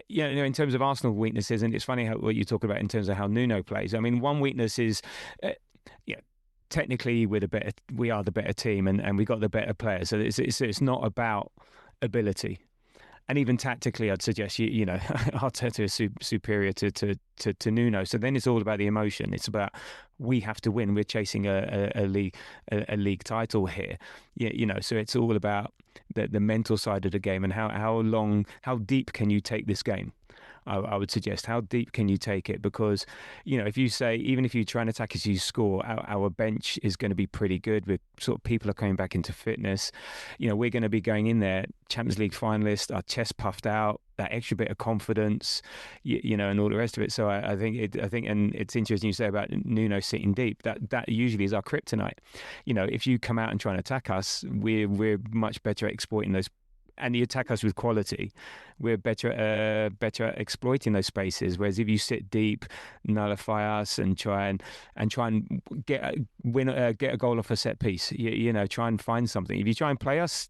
in terms of Arsenal weaknesses, and it's funny what you talk about in terms of how Nuno plays. I mean, one weakness is technically we are the better team, and we got the better players. So it's not about ability. And even tactically, I'd suggest Arteta is superior to Nuno. So then it's all about the emotion. It's about, we have to win. We're chasing a league title here. So it's all about the mental side of the game and how deep can you take this game. I would suggest, how deep can you take it? Because, if you say, even if you try and attack as you score, our bench is going to be pretty good. With sort of people are coming back into fitness. We're going to be going in there, Champions League finalists, our chest puffed out, that extra bit of confidence, and all the rest of it. So I think, and it's interesting you say about Nuno sitting deep. That usually is our kryptonite. If you come out and try and attack us, we're much better at exploiting those. And you attack us with quality, we're better at exploiting those spaces. Whereas if you sit deep, nullify us, and try and get a goal off a set piece, try and find something. If you try and play us,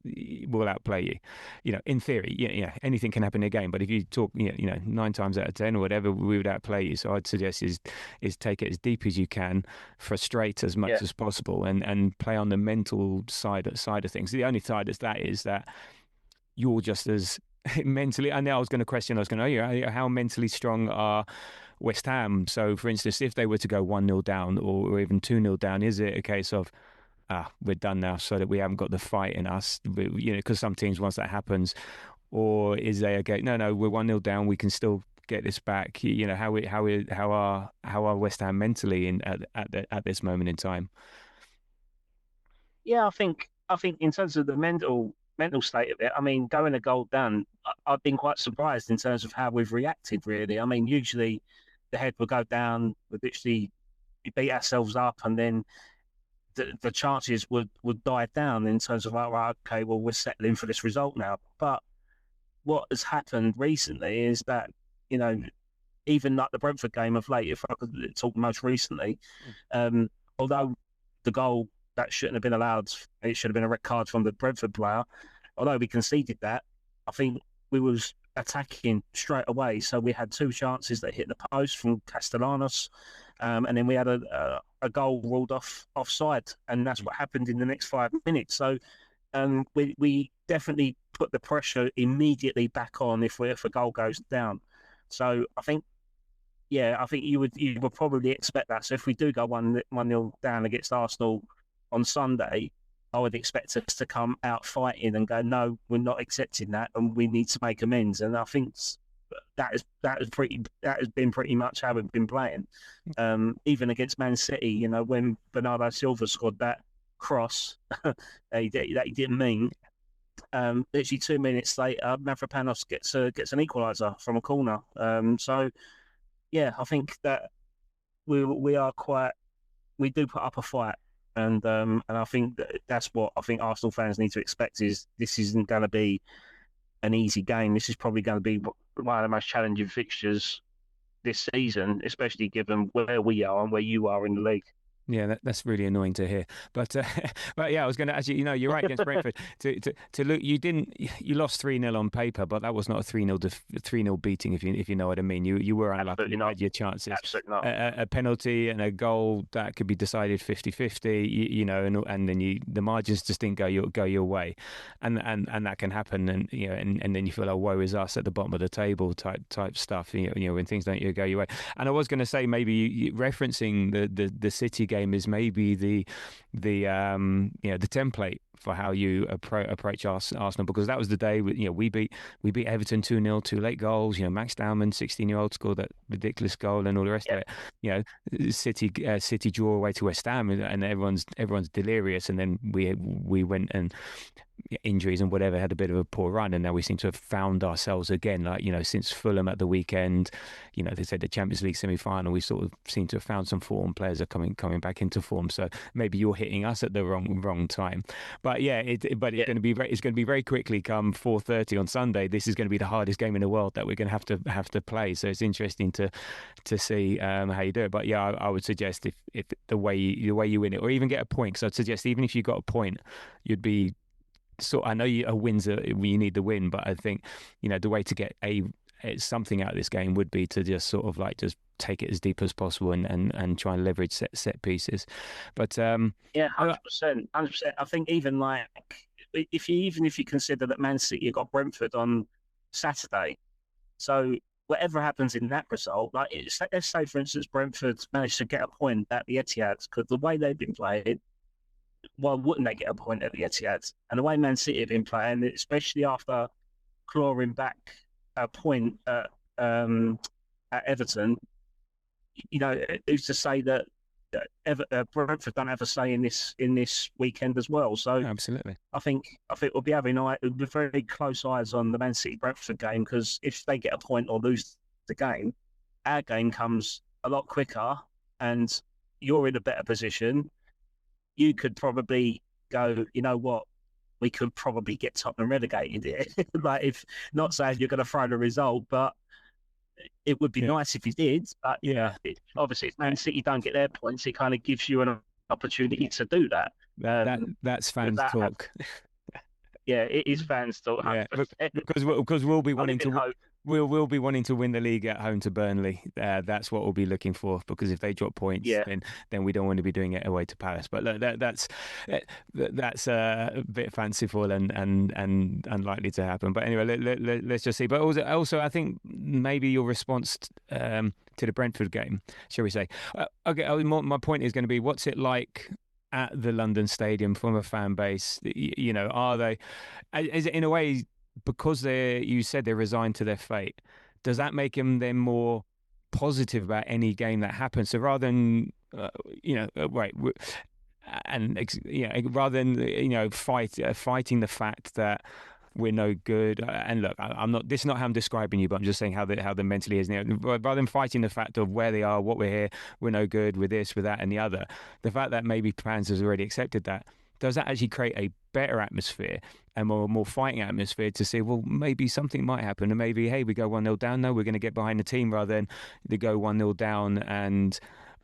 we'll outplay you. In theory, anything can happen in a game. But if you talk, 9 times out of 10 or whatever, we would outplay you. So I'd suggest is take it as deep as you can, frustrate as much as possible, and play on the mental side of things. The only side is that you're just as mentally, and I was going to how mentally strong are West Ham? So, for instance, if they were to go 1-0 down or even 2-0 down, is it a case of, we're done now, so that we haven't got the fight in us? Because some teams, once that happens, or is they okay? No, we're 1-0 down, we can still get this back. How are West Ham mentally at this moment in time? Yeah, I think in terms of the mental state of it, I mean, going a goal down, I've been quite surprised in terms of how we've reacted, really. I mean, usually the head will go down, we'd literally beat ourselves up, and then the chances would die down in terms of, okay, well, we're settling for this result now. But what has happened recently is that, even like the Brentford game of late, if I could talk most recently, although the goal that shouldn't have been allowed, it should have been a red card from the Brentford player. Although we conceded that, I think we was attacking straight away. So we had 2 chances that hit the post from Castellanos, and then we had a goal ruled offside, and that's what happened in the next 5 minutes. So we definitely put the pressure immediately back on if a goal goes down. So I think you would probably expect that. So if we do go 1-0 down against Arsenal on Sunday, I would expect us to come out fighting and go, no, we're not accepting that, and we need to make amends. And I think that has been pretty much how we've been playing. Even against Man City, when Bernardo Silva scored that cross that he didn't mean. Literally 2 minutes later, Mavropanos gets an equaliser from a corner. So yeah, I think that we do put up a fight. And I think that's what I think Arsenal fans need to expect is this isn't going to be an easy game. This is probably going to be one of the most challenging fixtures this season, especially given where we are and where you are in the league. Yeah, that's really annoying to hear. But yeah, I was going to actually, you're right against Brentford. To look, you lost 3-0 on paper, but that was not a 3-0 beating, if you know what I mean. You were unlucky. You had your chances. Absolutely not. A penalty and a goal that could be decided 50-50, and then the margins just didn't go your way, and that can happen, and and then you feel like woe is us at the bottom of the table type stuff. When things don't go your way. And I was going to say maybe referencing the City game is maybe the template for how you approach Arsenal, because that was the day we beat Everton 2-0, 2 late goals. Max Dowman, 16-year-old, scored that ridiculous goal and all the rest of it. City draw away to West Ham, and everyone's delirious, and then we went and injuries and whatever had a bit of a poor run, and now we seem to have found ourselves again, since Fulham at the weekend. They said the Champions League semi-final, we sort of seem to have found some form. Players are coming back into form, so maybe you're hitting us at the wrong time. But yeah, it's going to be very quickly come 4:30 on Sunday. This is going to be the hardest game in the world that we're going to have to play, so it's interesting to see how you do it. But yeah, I would suggest if the way you win it, or even get a point, because I'd suggest even if you got a point, you'd be I know a win's you need the win, but I think the way to get something out of this game would be to just sort of just take it as deep as possible and try and leverage set pieces. But 100%. I think even if you consider that Man City got Brentford on Saturday, so whatever happens in that result, let's say for instance Brentford managed to get a point at the Etihad, because the way they've been playing, why wouldn't they get a point at the Etihad? And the way Man City have been playing, especially after clawing back a point at Everton, who's to say that Brentford don't have a say in this weekend as well? So absolutely, I think we'll be having very close eyes on the Man City Brentford game, because if they get a point or lose the game, our game comes a lot quicker, and you're in a better position. You could probably go, we could probably get Tottenham relegated here. If not saying you're going to throw the result, but it would be nice if you did. But obviously, if Man City don't get their points, it kind of gives you an opportunity to do that. That's fans talk. It is fans talk. Yeah, because we'll be wanting to. We'll be wanting to win the league at home to Burnley. That's what we'll be looking for, because if they drop points, then we don't want to be doing it away to Palace. But look, that's a bit fanciful and unlikely to happen. But anyway, let's just see. But also, I think maybe your response to the Brentford game, shall we say? Okay, my point is going to be, what's it like at the London Stadium from a fan base? Are they? Is it in a way, because you said they're resigned to their fate, does that make them then more positive about any game that happens? So rather than rather than fighting the fact that we're no good, and look, I'm not. This is not how I'm describing you, but I'm just saying how the mentally is. Rather than fighting the fact of where they are, what we're here, we're no good, with this, with that, and the other. The fact that maybe fans has already accepted that, does that actually create a better atmosphere and more fighting atmosphere to say, well, maybe something might happen, and maybe, hey, we go 1-0 down, no, we're going to get behind the team, rather than they go 1-0 down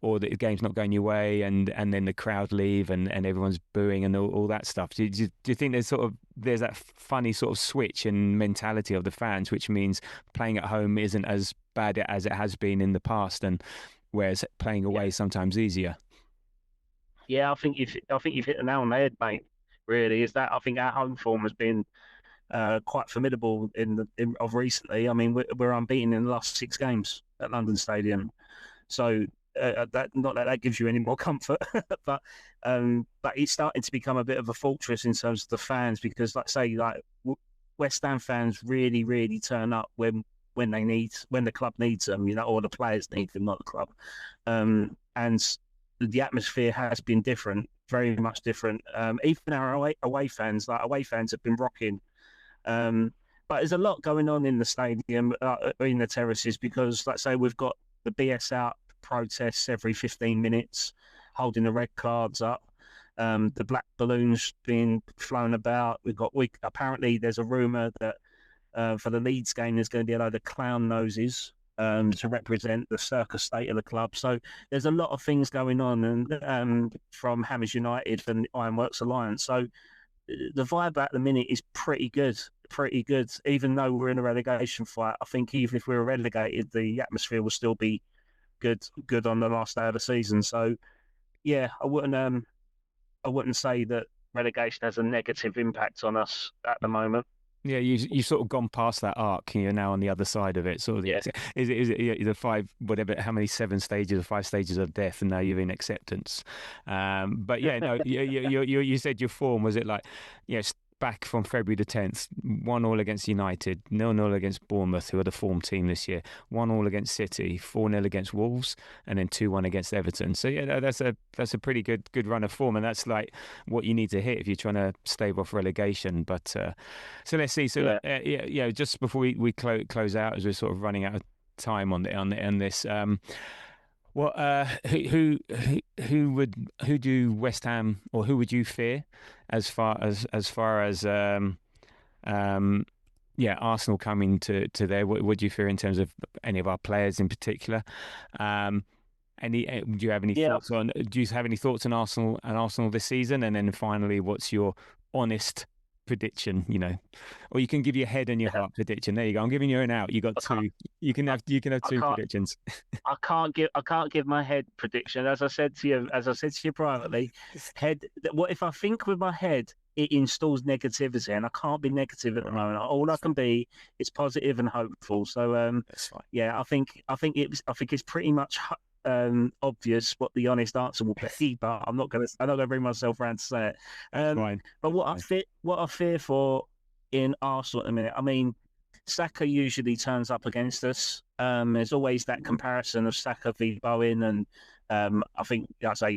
or the game's not going your way, and then the crowd leave and everyone's booing and all that stuff. Do you think there's that funny sort of switch in mentality of the fans, which means playing at home isn't as bad as it has been in the past, and whereas playing away is sometimes easier? Yeah, I think you've hit the nail on the head, mate. Really, is that I think our home form has been quite formidable of recently. I mean, we're unbeaten in the last 6 games at London Stadium, so that gives you any more comfort, but it's starting to become a bit of a fortress in terms of the fans, because, like West Ham fans really, really turn up when the club needs them, or the players need them, not the club, and the atmosphere has been different, very much different. Even our away fans have been rocking. But there's a lot going on in the stadium, in the terraces, because, we've got the BS out protests every 15 minutes, holding the red cards up. The black balloons being flown about. Apparently there's a rumour that for the Leeds game there's going to be a load of clown noses to represent the circus state of the club. So there's a lot of things going on, and from Hammers United and Ironworks Alliance. So the vibe at the minute is pretty good. Even though we're in a relegation fight, I think even if we were relegated, the atmosphere will still be good on the last day of the season. So yeah, I wouldn't say that relegation has a negative impact on us at the moment. Yeah, you've sort of gone past that arc. You're now on the other side of it. Sort of. Yeah. Is it the 5 whatever? How many 7 stages or 5 stages of death, and now you're in acceptance? But yeah, no. You said your form, was it like, back from February the 10th, 1-1 against United, 0-0 against Bournemouth, who are the form team this year, 1-1 against City, 4-0 against Wolves, and then 2-1 against Everton. So yeah, that's a pretty good run of form, and that's like what you need to hit if you're trying to stave off relegation. But so let's see. So just before we close out, as we're sort of running out of time on this. What who do West Ham, or who would you fear as far as Arsenal coming to there? What do you fear in terms of any of our players in particular? Do you have any thoughts on? Do you have any thoughts on Arsenal this season? And then finally, what's your honest prediction? Or you can give your head and your heart prediction. There you go. I'm giving you an out. You got 2. You can have 2 predictions. I can't give my head prediction. As I said to you privately, what if I think with my head, it installs negativity, and I can't be negative at the moment. All I can be is positive and hopeful. So that's fine. Yeah, I think it's pretty much obvious what the honest answer will be, but I'm not going to bring myself around to say it. Fine. But what I fear for in Arsenal at the minute, I mean, Saka usually turns up against us. There's always that comparison of Saka v Bowen, and I think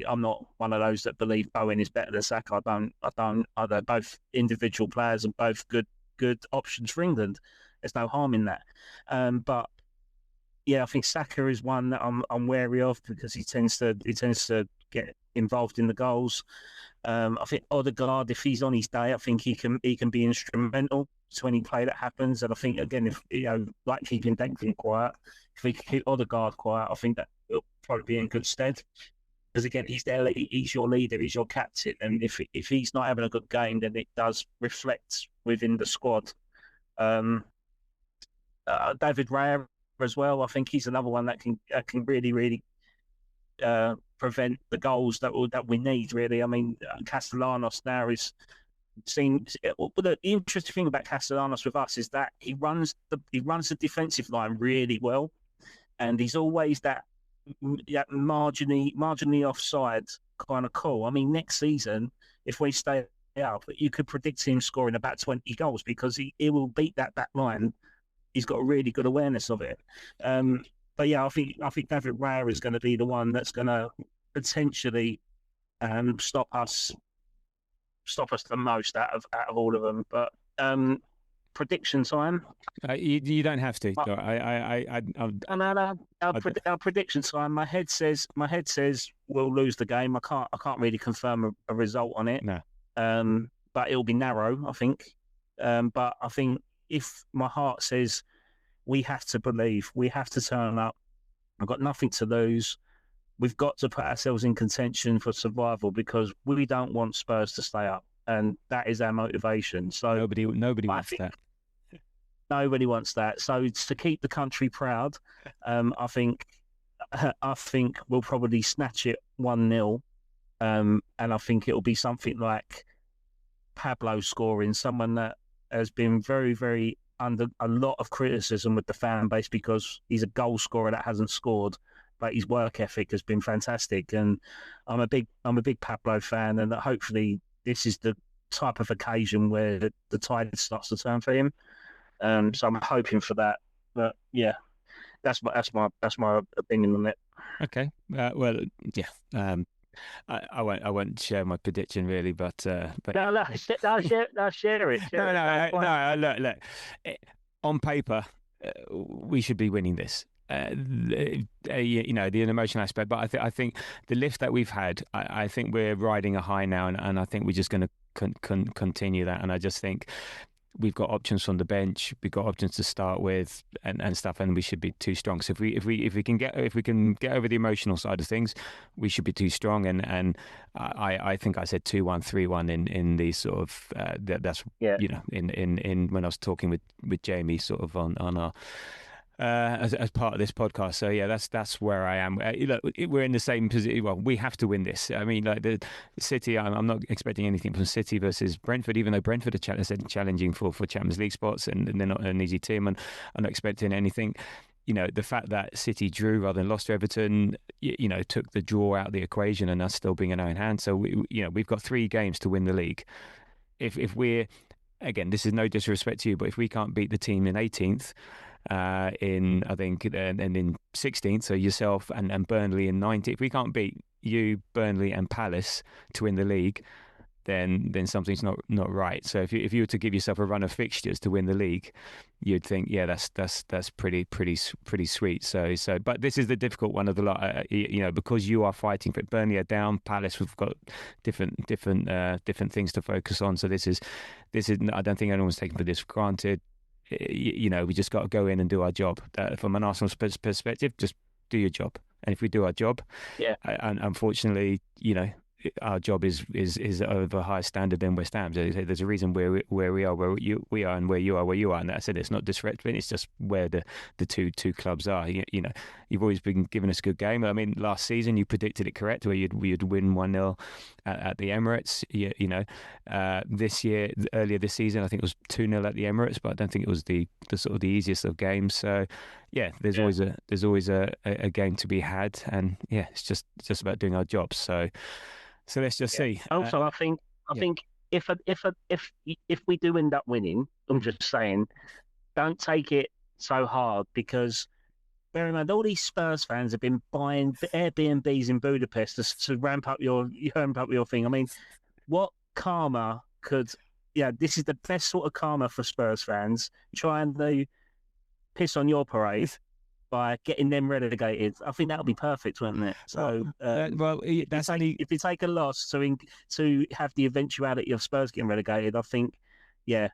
I'm not one of those that believe Bowen is better than Saka. I don't. They're both individual players and both good options for England. There's no harm in that. But yeah, I think Saka is one that I'm wary of, because he tends to get involved in the goals. I think Odegaard, if he's on his day, I think he can be instrumental to any play that happens. And I think, again, if like keeping Declan quiet, if we can keep Odegaard quiet, I think that will probably be in good stead. Because again, he's there, he's your leader, he's your captain, and if he's not having a good game, then it does reflect within the squad. David Raya as well. I think he's another one that can really, really prevent the goals that we need. Really, I mean, Castellanos now is seen. Well, the interesting thing about Castellanos with us is that he runs the defensive line really well, and he's always that marginally offside kind of call. I mean, next season, if we stay up, you could predict him scoring about 20 goals, because he will beat that back line. He's got a really good awareness of it. But yeah, I think David Raya is going to be the one that's going to potentially stop us the most out of all of them. But prediction time. You don't have to. Our prediction time. My head says we'll lose the game. I can't really confirm a result on it. No. but it'll be narrow, I think. But I think if my heart says we have to believe, we have to turn up, I've got nothing to lose. We've got to put ourselves in contention for survival because we don't want Spurs to stay up, and that is our motivation. So Nobody wants that. Nobody wants that. So to keep the country proud, I think we'll probably snatch it 1-0, and I think it'll be something like Pablo scoring, someone that has been very, very under a lot of criticism with the fan base because he's a goal scorer that hasn't scored, but his work ethic has been fantastic. And I'm a big Pablo fan, and hopefully this is the type of occasion where the tide starts to turn for him. So I'm hoping for that. But yeah, that's my opinion on it. Okay. Well, yeah. I won't share my prediction really, but no, share it. Look. On paper, we should be winning this. The emotional aspect, but I think the lift that we've had, I think we're riding a high now, and I think we're just going to continue that. And I just think we've got options from the bench, we've got options to start with, and stuff, and we should be too strong. So if we can get over the emotional side of things, we should be too strong. And I think I said 2-1, 3-1 in these sort of that's in when I was talking with Jamie sort of on our. As part of this podcast, so yeah, that's where I am. Look, we're in the same position. Well, we have to win this. I mean, like the City, I'm not expecting anything from City versus Brentford, even though Brentford are challenging for Champions League spots, and they're not an easy team, and I'm not expecting anything. The fact that City drew rather than lost to Everton, took the draw out of the equation, and us still being in our own hand. So we've got 3 games to win the league. If we're, again, this is no disrespect to you, but if we can't beat the team in 18th. In 16th, so yourself and Burnley in 19th. If we can't beat you, Burnley and Palace to win the league, then something's not right. So if you were to give yourself a run of fixtures to win the league, you'd think, yeah, that's pretty sweet. So but this is the difficult one of the lot. Because you are fighting for it. Burnley are down, Palace we've got different things to focus on. So this is I don't think anyone's taking for this for granted. We just got to go in and do our job. From an Arsenal perspective, just do your job. And if we do our job, and unfortunately, our job is of a higher standard than West Ham. So there's a reason where we are where we are and where you are. And I said it's not disrespectful. It's just where the two clubs are. You've always been giving us a good game. I mean, last season you predicted it correct, where you'd win 1-0 at the Emirates. This year, earlier this season, I think it was 2-0 at the Emirates, but I don't think it was the sort of the easiest of games. So there's always a game to be had, and it's just about doing our jobs. So let's just see. Also, I think if we do end up winning, I'm just saying, don't take it so hard, because bear in mind all these Spurs fans have been buying Airbnbs in Budapest to ramp up your thing. I mean, what karma could? Yeah, this is the best sort of karma for Spurs fans. Try and piss on your parade by getting them relegated. I think that would be perfect, wouldn't it? So, if you take a loss to have the eventuality of Spurs getting relegated, I think, I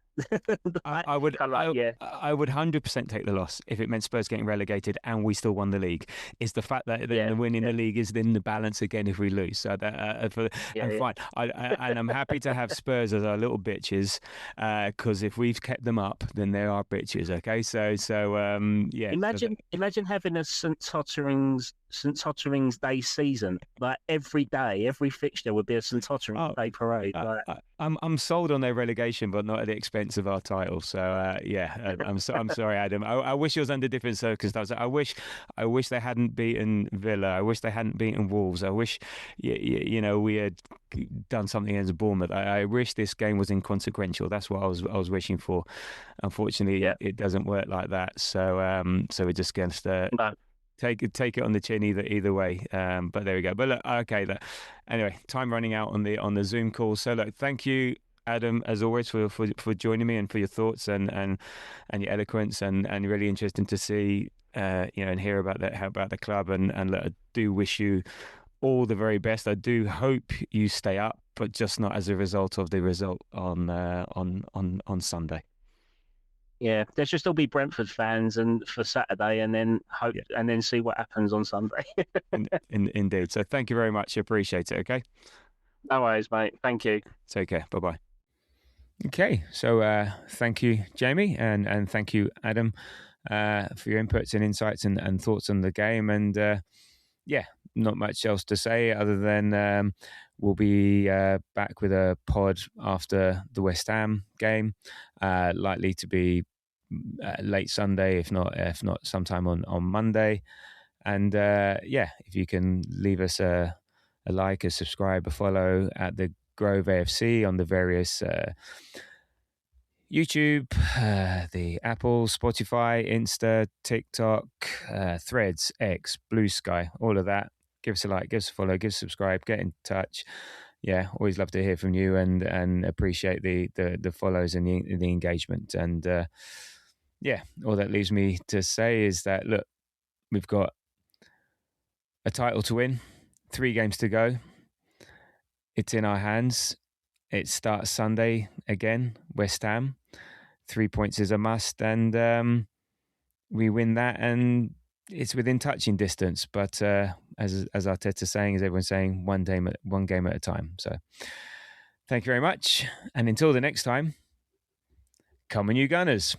would 100% take the loss if it meant Spurs getting relegated and we still won the league. It's the fact that the winning the league is in the balance again if we lose. So that fine. And I'm happy to have Spurs as our little bitches, because if we've kept them up, then they are bitches. Okay, Imagine having a St Tottering's Day season. Like every day, every fixture would be a St Tottering's Day parade. I'm sold on their relegation, but not at the expense of our title. So I'm sorry, Adam. I wish it was under different circumstances. I wish they hadn't beaten Villa. I wish they hadn't beaten Wolves. I wish we had done something against Bournemouth. I wish this game was inconsequential. That's what I was wishing for. Unfortunately, it doesn't work like that. So we're just going to take it on the chin either way. But there we go. But look, okay. Anyway, time running out on the Zoom call. So look, thank you, Adam, as always, for joining me and for your thoughts and your eloquence, and really interesting to see and hear about the club, and look, I do wish you all the very best. I do hope you stay up, but just not as a result of the result on Sunday. Yeah, there should still be Brentford fans and for Saturday, and then hope and then see what happens on Sunday. Indeed. So thank you very much. Appreciate it. Okay. No worries, mate. Thank you. Take care. Bye bye. Okay, so thank you, Jamie, and thank you, Adam, for your inputs and insights and thoughts on the game. And not much else to say other than we'll be back with a pod after the West Ham game, likely to be late Sunday, if not sometime on Monday. And if you can leave us a like, a subscribe, a follow at the Grove AFC on the various YouTube, the Apple, Spotify, Insta, TikTok, Threads, X, Blue Sky, all of that. Give us a like, give us a follow, give us a subscribe, get in touch. Yeah, always love to hear from you and appreciate the follows and the engagement. And all that leaves me to say is that, look, we've got a title to win, 3 games to go. It's in our hands. It starts Sunday again, West Ham. 3 points is a must, and we win that, and it's within touching distance. But as Arteta's saying, as everyone's saying, one game at a time. So thank you very much, and until the next time, come on you Gunners.